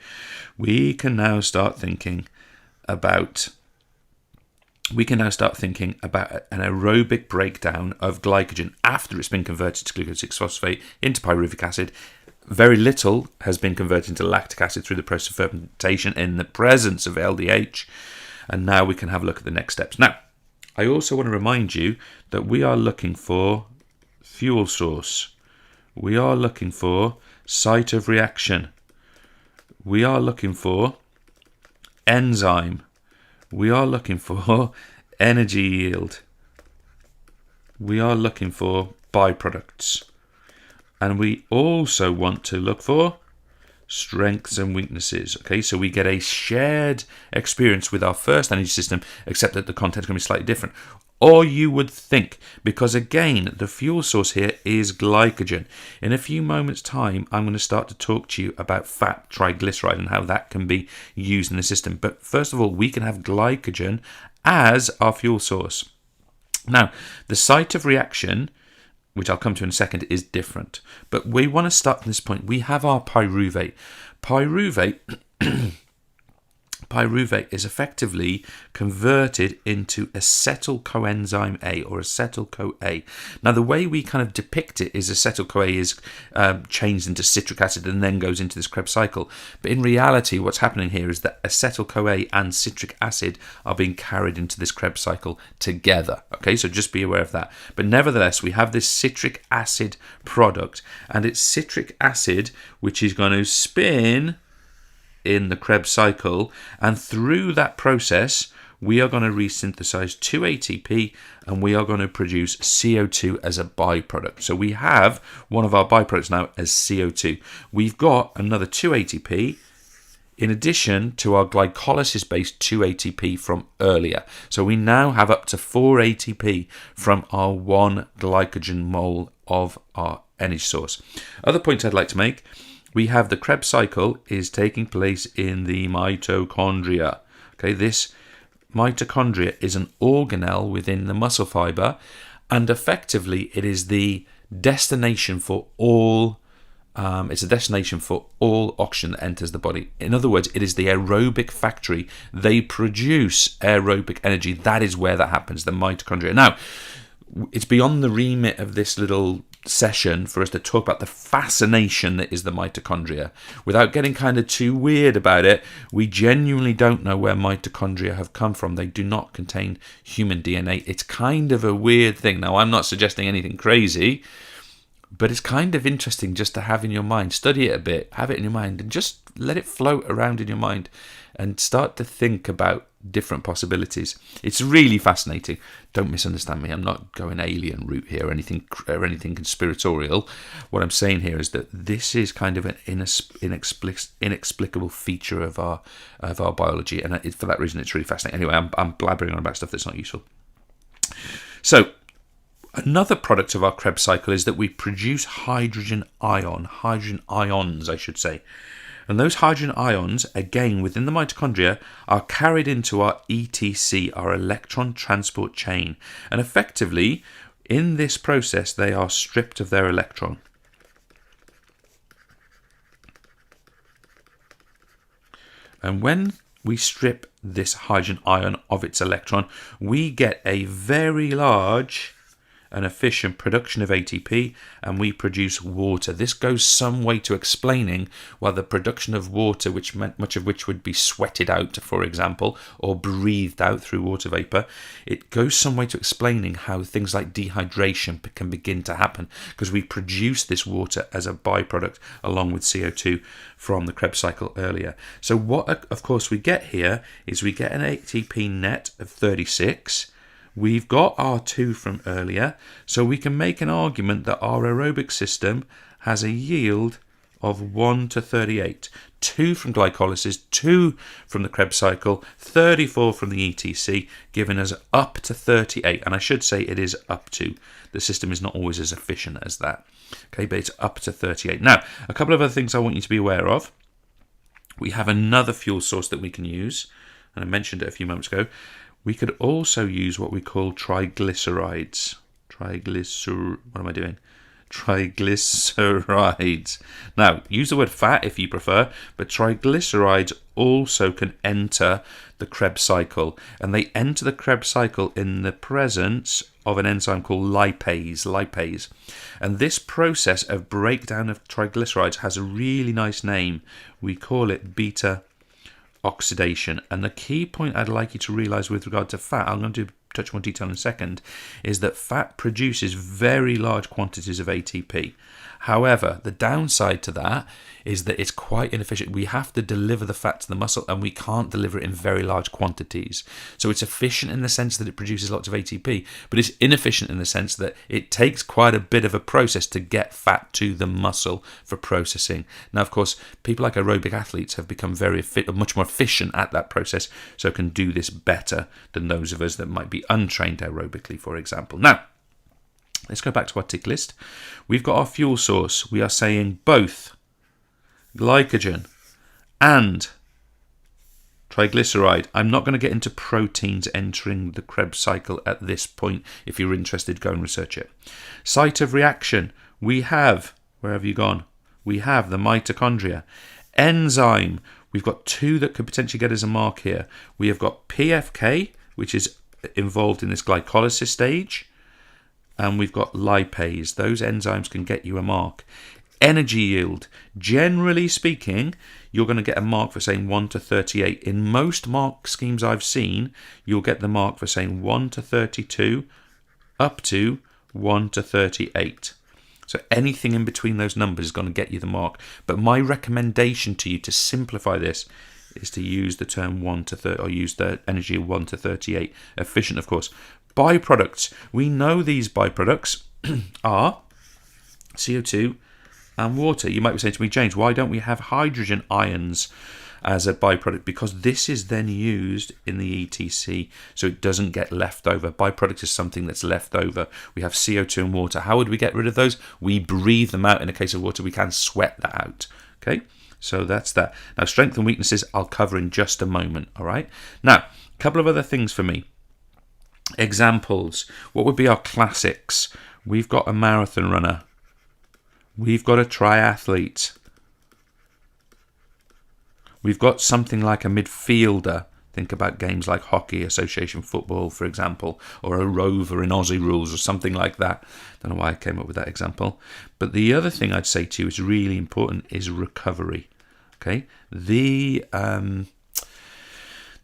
we can now start thinking about an aerobic breakdown of glycogen after it's been converted to glucose 6-phosphate into pyruvic acid. Very little has been converted into lactic acid through the process of fermentation in the presence of LDH. And now we can have a look at the next steps. Now, I also want to remind you that we are looking for fuel source. We are looking for site of reaction. We are looking for enzyme. We are looking for energy yield. We are looking for byproducts. And we also want to look for strengths and weaknesses. Okay, so we get a shared experience with our first energy system, except that the content's going to be slightly different. Or you would think, because again, the fuel source here is glycogen. In a few moments' time, I'm going to start to talk to you about fat triglyceride and how that can be used in the system. But first of all, we can have glycogen as our fuel source. Now, the site of reaction, which I'll come to in a second, is different. But we want to start from this point. We have our pyruvate. Pyruvate is effectively converted into acetyl coenzyme A, or acetyl-CoA. Now, the way we kind of depict it is acetyl-CoA is changed into citric acid and then goes into this Krebs cycle. But in reality, what's happening here is that acetyl-CoA and citric acid are being carried into this Krebs cycle together. Okay, so just be aware of that. But nevertheless, we have this citric acid product, and it's citric acid which is going to spin in the Krebs cycle, and through that process we are going to resynthesize 2 ATP and we are going to produce CO2 as a byproduct. So we have one of our byproducts now as CO2. We've got another 2 ATP in addition to our glycolysis based 2 ATP from earlier. So we now have up to 4 ATP from our 1 glycogen mole of our energy source. Other points I'd like to make: we have the Krebs cycle is taking place in the mitochondria. Okay, this mitochondria is an organelle within the muscle fiber, and effectively it is the destination for all. It's a destination for all oxygen that enters the body. In other words, it is the aerobic factory. They produce aerobic energy. That is where that happens, the mitochondria. Now, it's beyond the remit of this little session for us to talk about the fascination that is the mitochondria. Without getting kind of too weird about it, we genuinely don't know where mitochondria have come from. They do not contain human DNA. It's kind of a weird thing. Now, I'm not suggesting anything crazy, but it's kind of interesting just to have in your mind. Study it a bit, have it in your mind, and just let it float around in your mind and start to think about different possibilities. It's really fascinating. Don't misunderstand me. I'm not going alien route here or anything conspiratorial. What I'm saying here is that this is kind of an inexplicable feature of our biology, and for that reason, it's really fascinating. Anyway, I'm blabbering on about stuff that's not useful. So, another product of our Krebs cycle is that we produce hydrogen ions, I should say. And those hydrogen ions, again, within the mitochondria, are carried into our ETC, our electron transport chain. And effectively, in this process, they are stripped of their electron. And when we strip this hydrogen ion of its electron, we get a very large and efficient production of ATP, and we produce water. This goes some way to explaining why the production of water, which meant much of which would be sweated out, for example, or breathed out through water vapor, it goes some way to explaining how things like dehydration can begin to happen, because we produce this water as a byproduct along with CO2 from the Krebs cycle earlier. So what, of course, we get here is we get an ATP net of 36. We've got R2 from earlier, so we can make an argument that our aerobic system has a yield of 1 to 38. 2 from glycolysis, 2 from the Krebs cycle, 34 from the ETC, giving us up to 38. And I should say it is up to. The system is not always as efficient as that. Okay, but it's up to 38. Now, a couple of other things I want you to be aware of. We have another fuel source that we can use, and I mentioned it a few moments ago. We could also use what we call triglycerides. What am I doing? Triglycerides. Now, use the word fat if you prefer, but triglycerides also can enter the Krebs cycle, and they enter the Krebs cycle in the presence of an enzyme called lipase. And this process of breakdown of triglycerides has a really nice name. We call it beta oxidation. And the key point I'd like you to realize with regard to fat, I'm going to touch more detail in a second, is that fat produces very large quantities of ATP. However, the downside to that is that it's quite inefficient. We have to deliver the fat to the muscle, and we can't deliver it in very large quantities. So it's efficient in the sense that it produces lots of ATP, but it's inefficient in the sense that it takes quite a bit of a process to get fat to the muscle for processing. Now, of course, people like aerobic athletes have become much more efficient at that process, so can do this better than those of us that might be untrained aerobically, for example. Now, let's go back to our tick list. We've got our fuel source. We are saying both glycogen and triglyceride. I'm not going to get into proteins entering the Krebs cycle at this point. If you're interested, go and research it. Site of reaction. We have, where have you gone? We have the mitochondria. Enzyme. We've got 2 that could potentially get us a mark here. We have got PFK, which is involved in this glycolysis stage. And we've got lipase. Those enzymes can get you a mark. Energy yield. Generally speaking, you're going to get a mark for saying 1 to 38. In most mark schemes I've seen, you'll get the mark for saying 1 to 32 up to 1 to 38. So anything in between those numbers is going to get you the mark. But my recommendation to you to simplify this is to use the term 1 to 30, or use the energy of 1 to 38. Efficient, of course. Byproducts. We know these byproducts are CO2 and water. You might be saying to me, James, why don't we have hydrogen ions as a byproduct? Because this is then used in the ETC, so it doesn't get left over. Byproduct is something that's left over. We have CO2 and water. How would we get rid of those? We breathe them out. In the case of water, we can sweat that out. Okay, so that's that. Now, strengths and weaknesses I'll cover in just a moment. All right. Now, a couple of other things for me. Examples. What would be our classics? We've got a marathon runner. We've got a triathlete. We've got something like a midfielder. Think about games like hockey, association football, for example, or a rover in Aussie rules or something like that. Don't know why I came up with that example. But the other thing I'd say to you is really important is recovery. Okay, the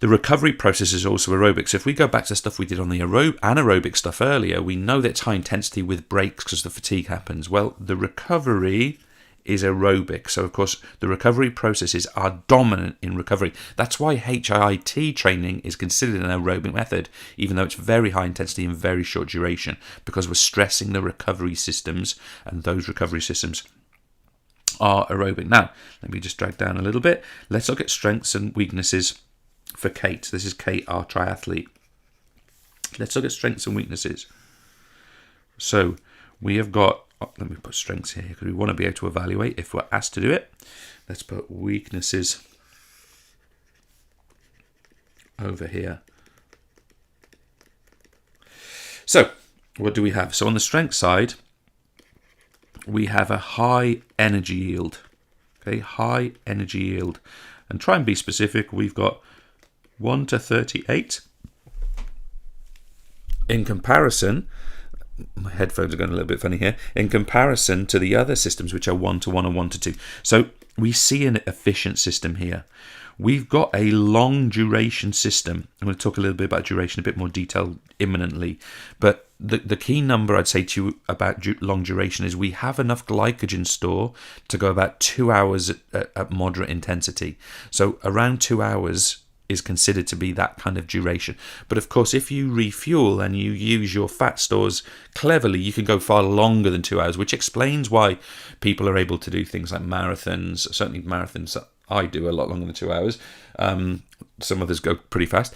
recovery process is also aerobic. So if we go back to the stuff we did on the anaerobic stuff earlier, we know that it's high intensity with breaks because the fatigue happens. Well, the recovery is aerobic. So, of course, the recovery processes are dominant in recovery. That's why HIIT training is considered an aerobic method, even though it's very high intensity and very short duration, because we're stressing the recovery systems, and those recovery systems are aerobic. Now, let me just drag down a little bit. Let's look at strengths and weaknesses for Kate. This is Kate, our triathlete. Let's look at strengths and weaknesses. So we have got, let me put strengths here because we want to be able to evaluate if we're asked to do it. Let's put weaknesses over here. So what do we have? So on the strength side, we have a high energy yield. Okay, high energy yield. and try and be specific. We've got 1 to 38. In comparison, my headphones are going a little bit funny here, in comparison to the other systems which are 1 to 1 and 1 to 2. So we see an efficient system here. We've got a long duration system. I'm going to talk a little bit about duration, a bit more detail imminently. But the key number I'd say to you about long duration is we have enough glycogen store to go about 2 hours at moderate intensity. So around 2 hours is considered to be that kind of duration. But of course, if you refuel and you use your fat stores cleverly, you can go far longer than 2 hours, which explains why people are able to do things like marathons. Certainly marathons I do a lot longer than 2 hours. Some others go pretty fast.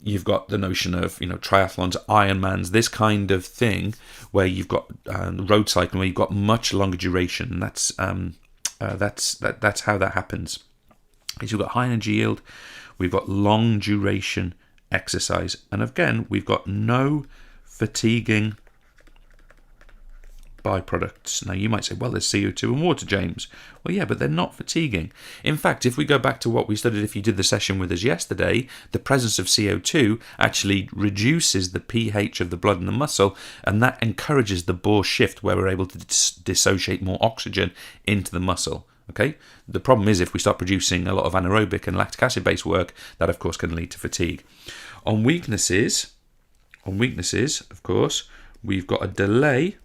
You've got the notion of, triathlons, Ironmans, this kind of thing, where you've got road cycling, where you've got much longer duration. And that's how that happens. Is you've got high energy yield, we've got long duration exercise, and again, we've got no fatiguing byproducts. Now you might say, well, there's CO2 and water, James. Well, yeah, but they're not fatiguing. In fact, if we go back to what we studied, if you did the session with us yesterday, the presence of CO2 actually reduces the pH of the blood in the muscle, and that encourages the Bohr shift, where we're able to dissociate more oxygen into the muscle. Okay. The problem is if we start producing a lot of anaerobic and lactic acid based work, that of course can lead to fatigue. On weaknesses, of course, we've got a delay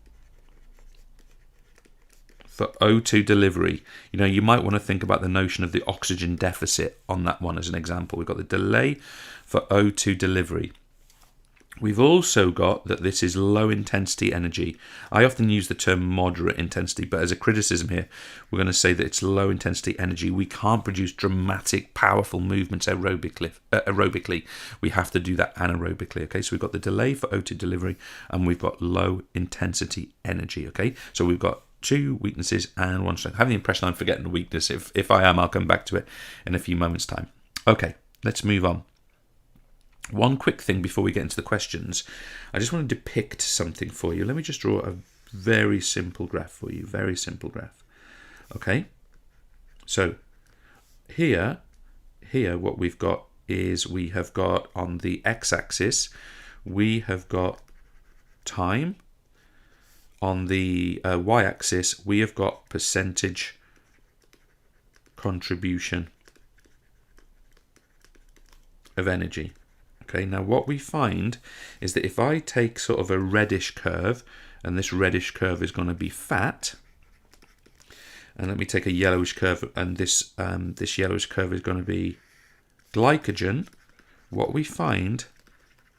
for O2 delivery. You might want to think about the notion of the oxygen deficit on that one as an example. We've got the delay for O2 delivery. We've also got that this is low intensity energy. I often use the term moderate intensity, but as a criticism here, we're going to say that it's low intensity energy. We can't produce dramatic, powerful movements aerobically. We have to do that anaerobically. Okay, so we've got the delay for O2 delivery, and we've got low intensity energy. Okay, so we've got 2 weaknesses and 1 strength. I have the impression I'm forgetting the weakness. If I am, I'll come back to it in a few moments' time. Okay, let's move on. One quick thing before we get into the questions. I just want to depict something for you. Let me just draw a very simple graph for you. Very simple graph. Okay. So here what we've got is we have got on the x-axis, we have got time. On the y-axis, we have got percentage contribution of energy. Okay, now what we find is that if I take sort of a reddish curve, and this reddish curve is going to be fat, and let me take a yellowish curve, and this yellowish curve is going to be glycogen, what we find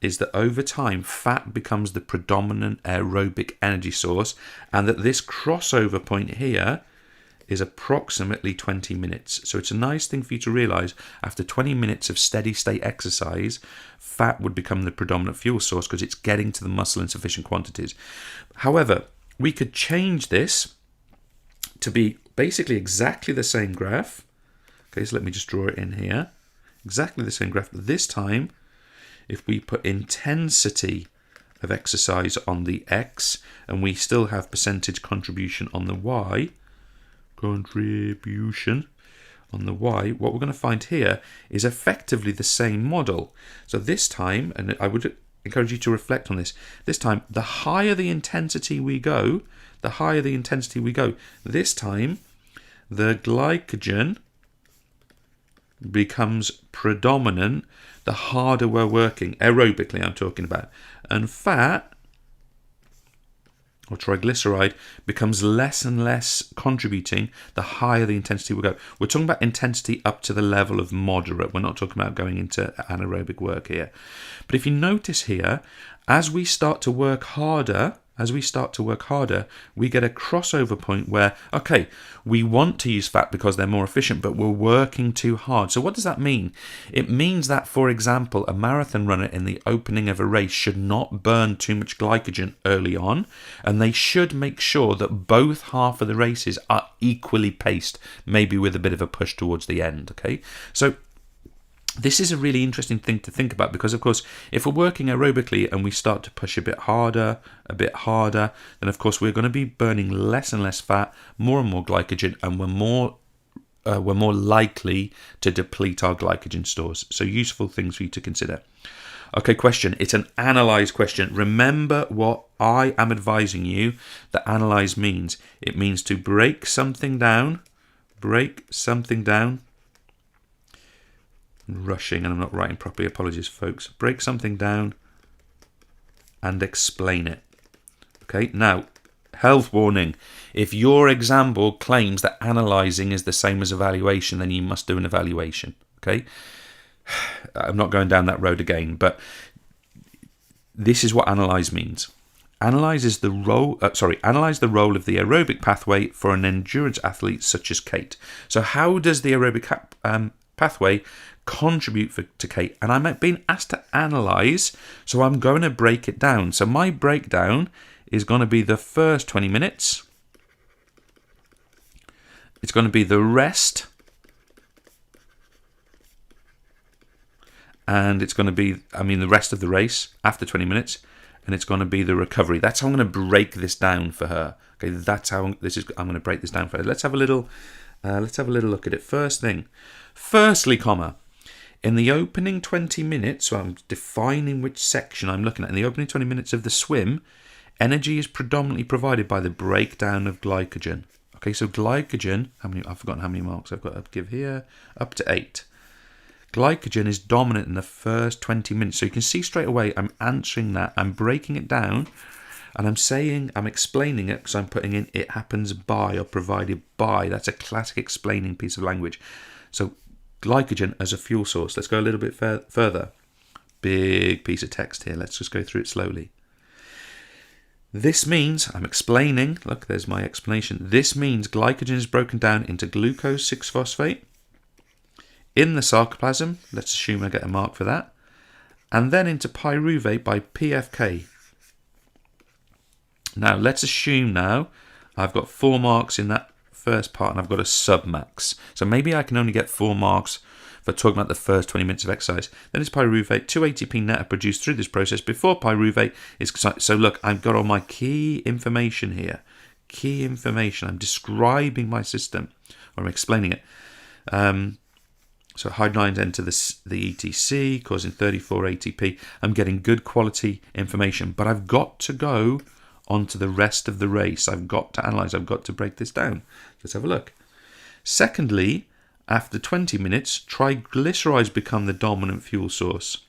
is that over time fat becomes the predominant aerobic energy source, and that this crossover point here is approximately 20 minutes. So it's a nice thing for you to realize, after 20 minutes of steady state exercise, fat would become the predominant fuel source because it's getting to the muscle in sufficient quantities. However, we could change this to be basically exactly the same graph. Okay, so let me just draw it in here. Exactly the same graph, but this time, if we put intensity of exercise on the X, and we still have percentage contribution on the Y, contribution on the Y, what we're going to find here is effectively the same model. So this time, and I would encourage you to reflect on this, this time, the higher the intensity we go, this time, the glycogen becomes predominant the harder we're working, aerobically I'm talking about, and fat or triglyceride becomes less and less contributing the higher the intensity will go. We're talking about intensity up to the level of moderate. We're not talking about going into anaerobic work here. But if you notice here, as we start to work harder, we get a crossover point where, okay, we want to use fat because they're more efficient, but we're working too hard. So what does that mean? It means that, for example, a marathon runner in the opening of a race should not burn too much glycogen early on, and they should make sure that both half of the races are equally paced, maybe with a bit of a push towards the end, okay? So this is a really interesting thing to think about, because of course if we're working aerobically and we start to push a bit harder, then of course we're going to be burning less and less fat, more and more glycogen, and we're more we're more likely to deplete our glycogen stores. So useful things for you to consider. Okay, question. It's an analyze question. Remember what I am advising you that analyze means. It means to break something down. Break something down. I'm rushing and I'm not writing properly. Apologies, folks. Break something down and explain it. Okay, now, health warning. If your example claims that analyzing is the same as evaluation, then you must do an evaluation. Okay? I'm not going down that road again, but this is what analyze means. Analyze the role of the aerobic pathway for an endurance athlete such as Kate. So how does the aerobic pathway contribute to Kate? And I'm being asked to analyze, so I'm going to break it down. So my breakdown is going to be the first 20 minutes. It's going to be the rest. And it's going to be, the rest of the race after 20 minutes, and it's going to be the recovery. That's how I'm going to break this down for her. Okay, that's how I'm going to break this down for her. Let's have a little look at it. Firstly, in the opening 20 minutes, so I'm defining which section I'm looking at. In the opening 20 minutes of the swim, energy is predominantly provided by the breakdown of glycogen. Okay, so glycogen, I've forgotten how many marks I've got to give here, up to 8. Glycogen is dominant in the first 20 minutes. So you can see straight away I'm answering that. I'm breaking it down and I'm explaining it because I'm putting in it happens by or provided by. That's a classic explaining piece of language. So glycogen as a fuel source. Let's go a little bit further. Big piece of text here. Let's just go through it slowly. This means, I'm explaining, look, there's my explanation. This means glycogen is broken down into glucose 6-phosphate. In the sarcoplasm, let's assume I get a mark for that, and then into pyruvate by PFK. Now, let's assume I've got 4 marks in that first part and I've got a submax. So maybe I can only get 4 marks for talking about the first 20 minutes of exercise. Then it's pyruvate. 2 ATP net are produced through this process before pyruvate is... So look, I've got all my key information here. Key information. I'm describing my system, or I'm explaining it. So hydrogens enter the ETC, causing 34 ATP. I'm getting good quality information, but I've got to go onto the rest of the race. I've got to analyze. I've got to break this down. Let's have a look. Secondly, after 20 minutes, triglycerides become the dominant fuel source.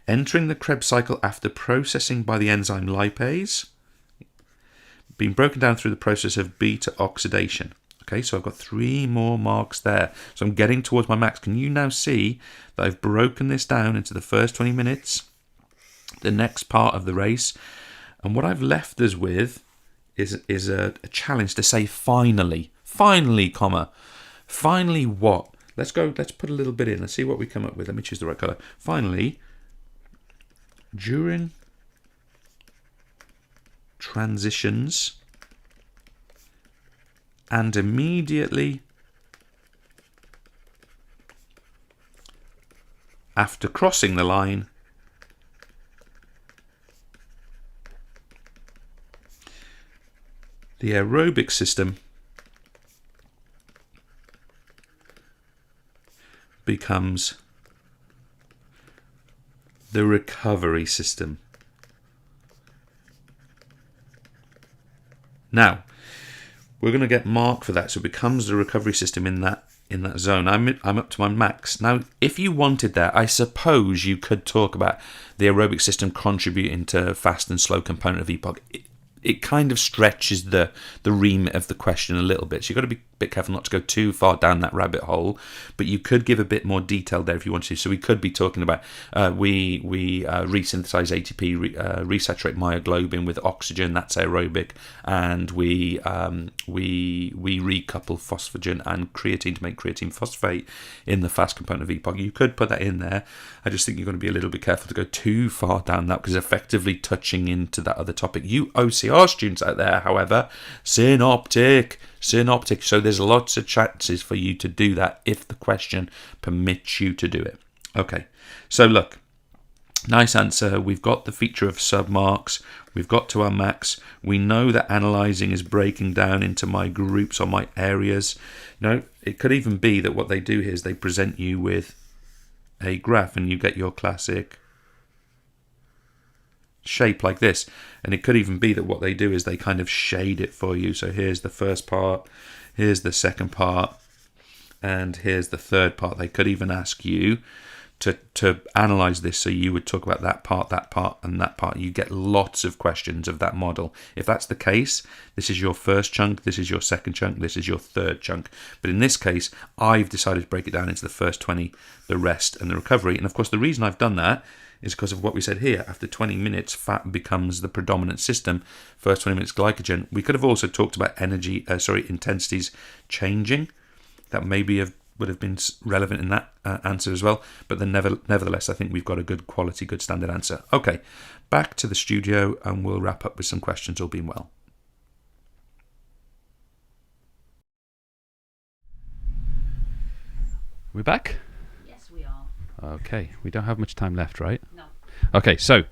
Entering the Krebs cycle after processing by the enzyme lipase, being broken down through the process of beta oxidation. Okay, so I've got 3 more marks there. So I'm getting towards my max. Can you now see that I've broken this down into the first 20 minutes, the next part of the race, and what I've left us with is a challenge to say finally, comma. Finally what? Let's put a little bit in. Let's see what we come up with. Let me choose the right colour. Finally, during transitions and immediately after crossing the line, the aerobic system becomes the recovery system. Now, we're going to get marked for that, so it becomes the recovery system in that zone. I'm up to my max. Now, if you wanted that, I suppose you could talk about the aerobic system contributing to fast and slow component of EPOC. It kind of stretches the remit of the question a little bit. So you've got to be a bit careful not to go too far down that rabbit hole, but you could give a bit more detail there if you want to. So we could be talking about we resynthesize ATP, resaturate myoglobin with oxygen, that's aerobic, and we recouple phosphagen and creatine to make creatine phosphate in the fast component of EPOC. You could put that in there. I just think you're going to be a little bit careful to go too far down that, because effectively touching into that other topic. You OCR students out there, however, synoptic. So there's lots of chances for you to do that if the question permits you to do it. Okay, so look, nice answer. We've got the feature of submarks. We've got to our max. We know that analysing is breaking down into my groups or my areas. it could even be that what they do here is they present you with a graph and you get your classic shape like this. And it could even be that what they do is they kind of shade it for you. So here's the first part, here's the second part, and here's the third part. They could even ask you to analyze this, so you would talk about that part, and that part. You get lots of questions of that model. If that's the case, this is your first chunk, this is your second chunk, this is your third chunk. But in this case, I've decided to break it down into the first 20, the rest, and the recovery. And of course, the reason I've done that is because of what we said here. After 20 minutes, fat becomes the predominant system. First 20 minutes, glycogen. We could have also talked about intensities changing. That would have been relevant in that answer as well. But then nevertheless, I think we've got a good quality, good standard answer. Okay, back to the studio, and we'll wrap up with some questions, all being well. We're back? Yes, we are. Okay, we don't have much time left, right? No. Okay, so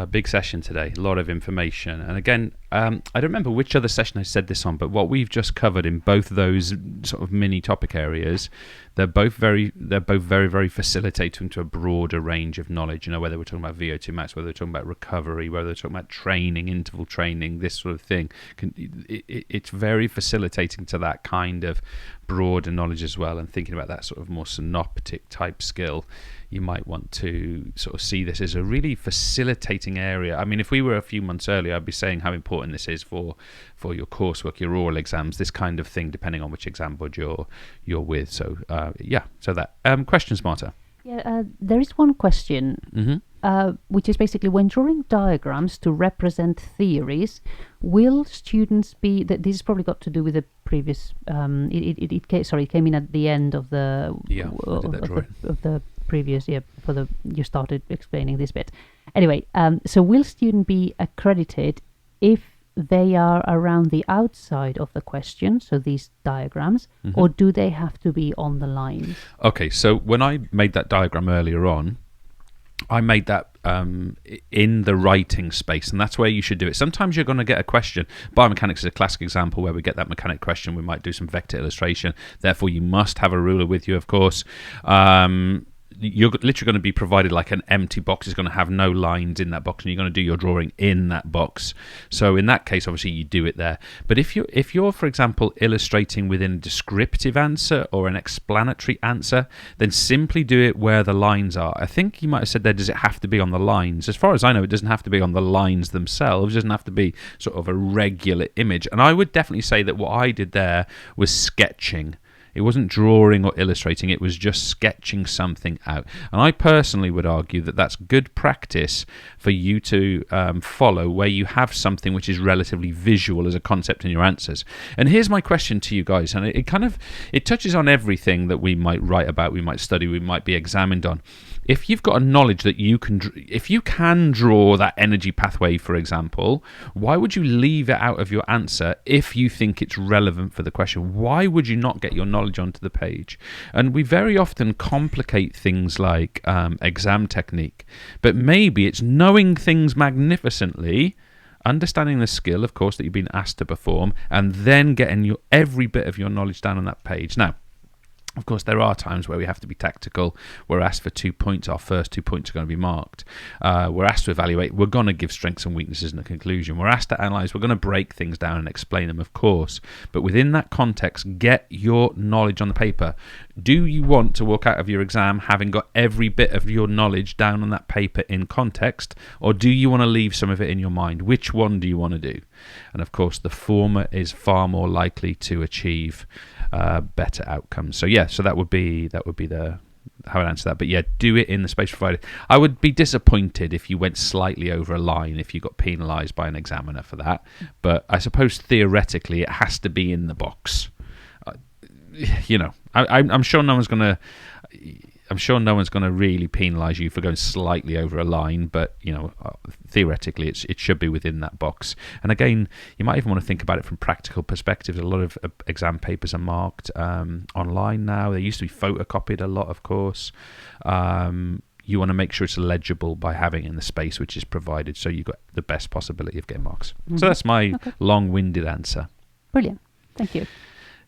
big session today, a lot of information. And again, I don't remember which other session I said this on, but what we've just covered in both those sort of mini topic areas, they're both very, very facilitating to a broader range of knowledge. You know, whether we're talking about VO2 max, whether we're talking about recovery, whether we're talking about training, interval training, this sort of thing. It's very facilitating to that kind of broader knowledge as well. And thinking about that sort of more synoptic type skill, you might want to sort of see this as a really facilitating area. I mean, if we were a few months earlier, I'd be saying how important this is for your coursework, your oral exams, this kind of thing, depending on which exam board you're with. So so that questions, Marta. Yeah, there is one question, which is basically when drawing diagrams to represent theories, will students be? This has probably got to do with the previous. It came in at the end of the of the previous you started explaining this bit. Anyway, so will student be accredited if they are around the outside of the question, so these diagrams, or do they have to be on the lines? Okay, so when I made that diagram earlier on, I made that in the writing space, and that's where you should do it. Sometimes you're going to get a question. Biomechanics is a classic example where we get that mechanic question. We might do some vector illustration. Therefore, you must have a ruler with you, of course. You're literally going to be provided like an empty box. It's going to have no lines in that box, and you're going to do your drawing in that box. So in that case, obviously, you do it there. But if you're, for example, illustrating within a descriptive answer or an explanatory answer, then simply do it where the lines are. I think you might have said there, does it have to be on the lines? As far as I know, it doesn't have to be on the lines themselves. It doesn't have to be sort of a regular image. And I would definitely say that what I did there was sketching. It wasn't drawing or illustrating, it was just sketching something out. And I personally would argue that that's good practice for you to follow, where you have something which is relatively visual as a concept in your answers. And here's my question to you guys, and it touches on everything that we might write about, we might study, we might be examined on. If you've got a knowledge that if you can draw that energy pathway, for example, why would you leave it out of your answer if you think it's relevant for the question? Why would you not get your knowledge onto the page? And we very often complicate things like exam technique, but maybe it's knowing things magnificently, understanding the skill, of course, that you've been asked to perform, and then getting every bit of your knowledge down on that page. Now, of course, there are times where we have to be tactical. We're asked for 2 points. Our first 2 points are going to be marked. We're asked to evaluate. We're going to give strengths and weaknesses in a conclusion. We're asked to analyse. We're going to break things down and explain them, of course. But within that context, get your knowledge on the paper. Do you want to walk out of your exam having got every bit of your knowledge down on that paper in context, or do you want to leave some of it in your mind? Which one do you want to do? And of course, the former is far more likely to achieve better outcomes. So that would be the how I'd answer that. But yeah, do it in the space provided. I would be disappointed if you went slightly over a line, if you got penalised by an examiner for that. But I suppose theoretically it has to be in the box. I'm sure no one's going to really penalise you for going slightly over a line, but theoretically it should be within that box. And again, you might even want to think about it from practical perspectives. A lot of exam papers are marked online now. They used to be photocopied a lot, of course. You want to make sure it's legible by having it in the space which is provided, so you've got the best possibility of getting marks. So that's my long-winded answer. Brilliant. Thank you.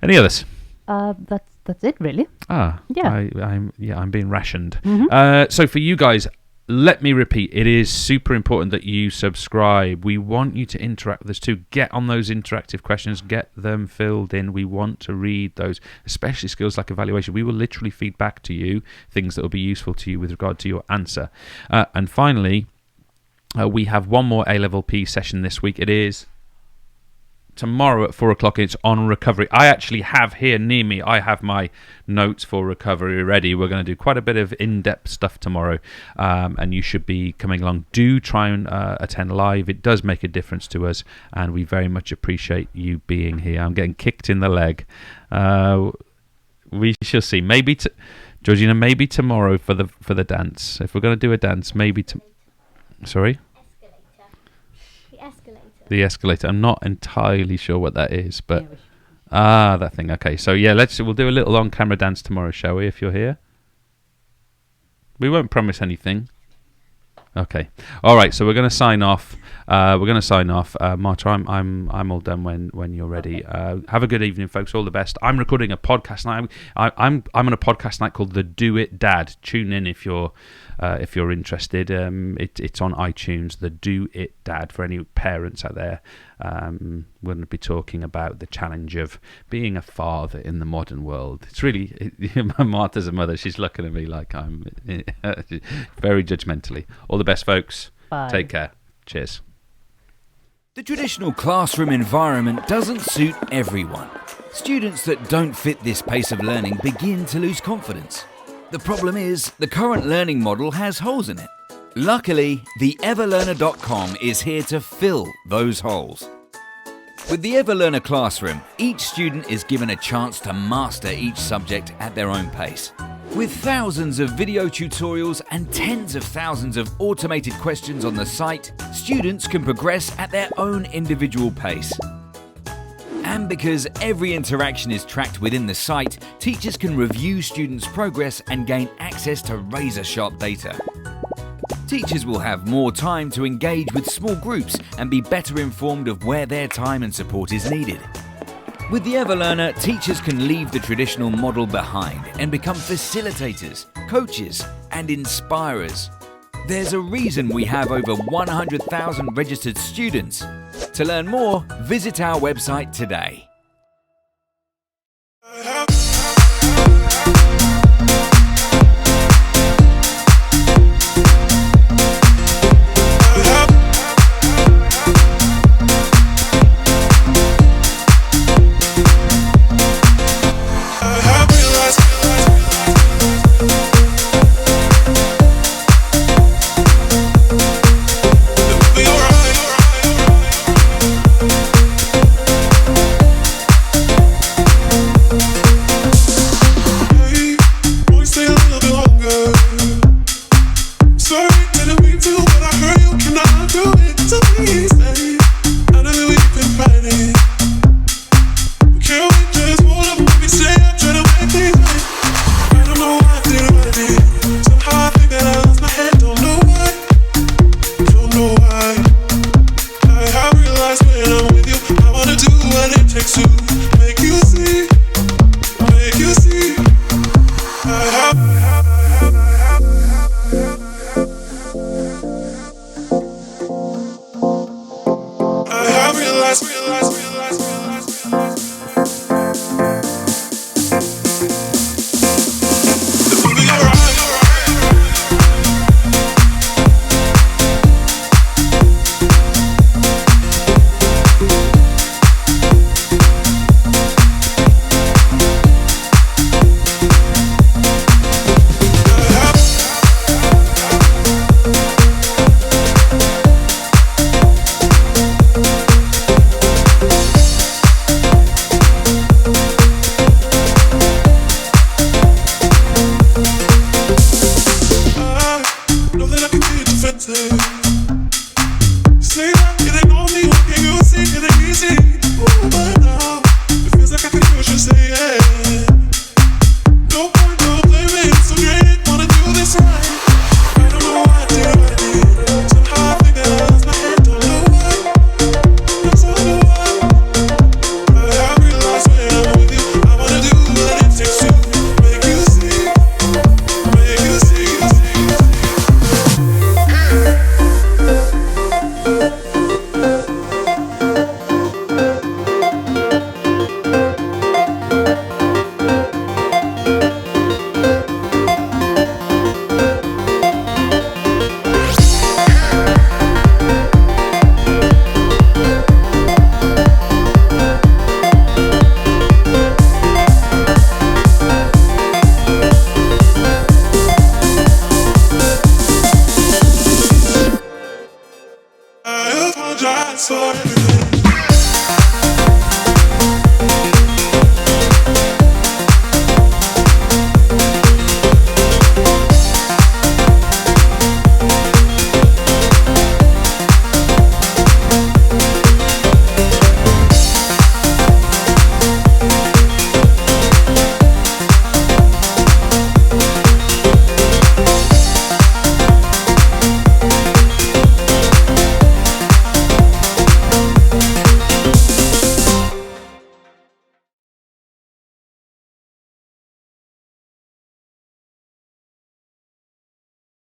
Any others? that's it really. Yeah. I'm being rationed. Mhm. So for you guys, let me repeat, it is super important that you subscribe. We want you to interact with us too. Get on those interactive questions, get them filled in. We want to read those, especially skills like evaluation. We will literally feed back to you things that will be useful to you with regard to your answer. And finally, we have one more A-Level P session this week. It is tomorrow at 4 o'clock. It's on recovery. I actually have here near me, I have my notes for recovery ready. We're going to do quite a bit of in-depth stuff tomorrow, and you should be coming along. Do try and attend live. It does make a difference to us, and we very much appreciate you being here. I'm getting kicked in the leg. We shall see. Maybe Georgina, maybe tomorrow for the dance. If we're going to do a dance, maybe sorry? The escalator. I'm not entirely sure what that is, but that thing. Okay, so yeah, we'll do a little on-camera dance tomorrow, shall we? If you're here, we won't promise anything. Okay, all right. So we're going to sign off. Marta, I'm all done when you're ready. Have a good evening, folks. All the best. I'm recording a podcast night. I'm on a podcast night called The Do It Dad. Tune in if you're interested. It's on iTunes. The Do It Dad, for any parents out there. We're going to be talking about the challenge of being a father in the modern world. It's really Martha's a mother. She's looking at me like I'm very judgmentally. All the best, folks. Bye. Take care. Cheers. The traditional classroom environment doesn't suit everyone. Students that don't fit this pace of learning begin to lose confidence. The problem is, the current learning model has holes in it. Luckily, the EverLearner.com is here to fill those holes. With the EverLearner Classroom, each student is given a chance to master each subject at their own pace. With thousands of video tutorials and tens of thousands of automated questions on the site, students can progress at their own individual pace. And because every interaction is tracked within the site, teachers can review students' progress and gain access to razor-sharp data. Teachers will have more time to engage with small groups and be better informed of where their time and support is needed. With the EverLearner, teachers can leave the traditional model behind and become facilitators, coaches, and inspirers. There's a reason we have over 100,000 registered students. To learn more, visit our website today. apologize for everything.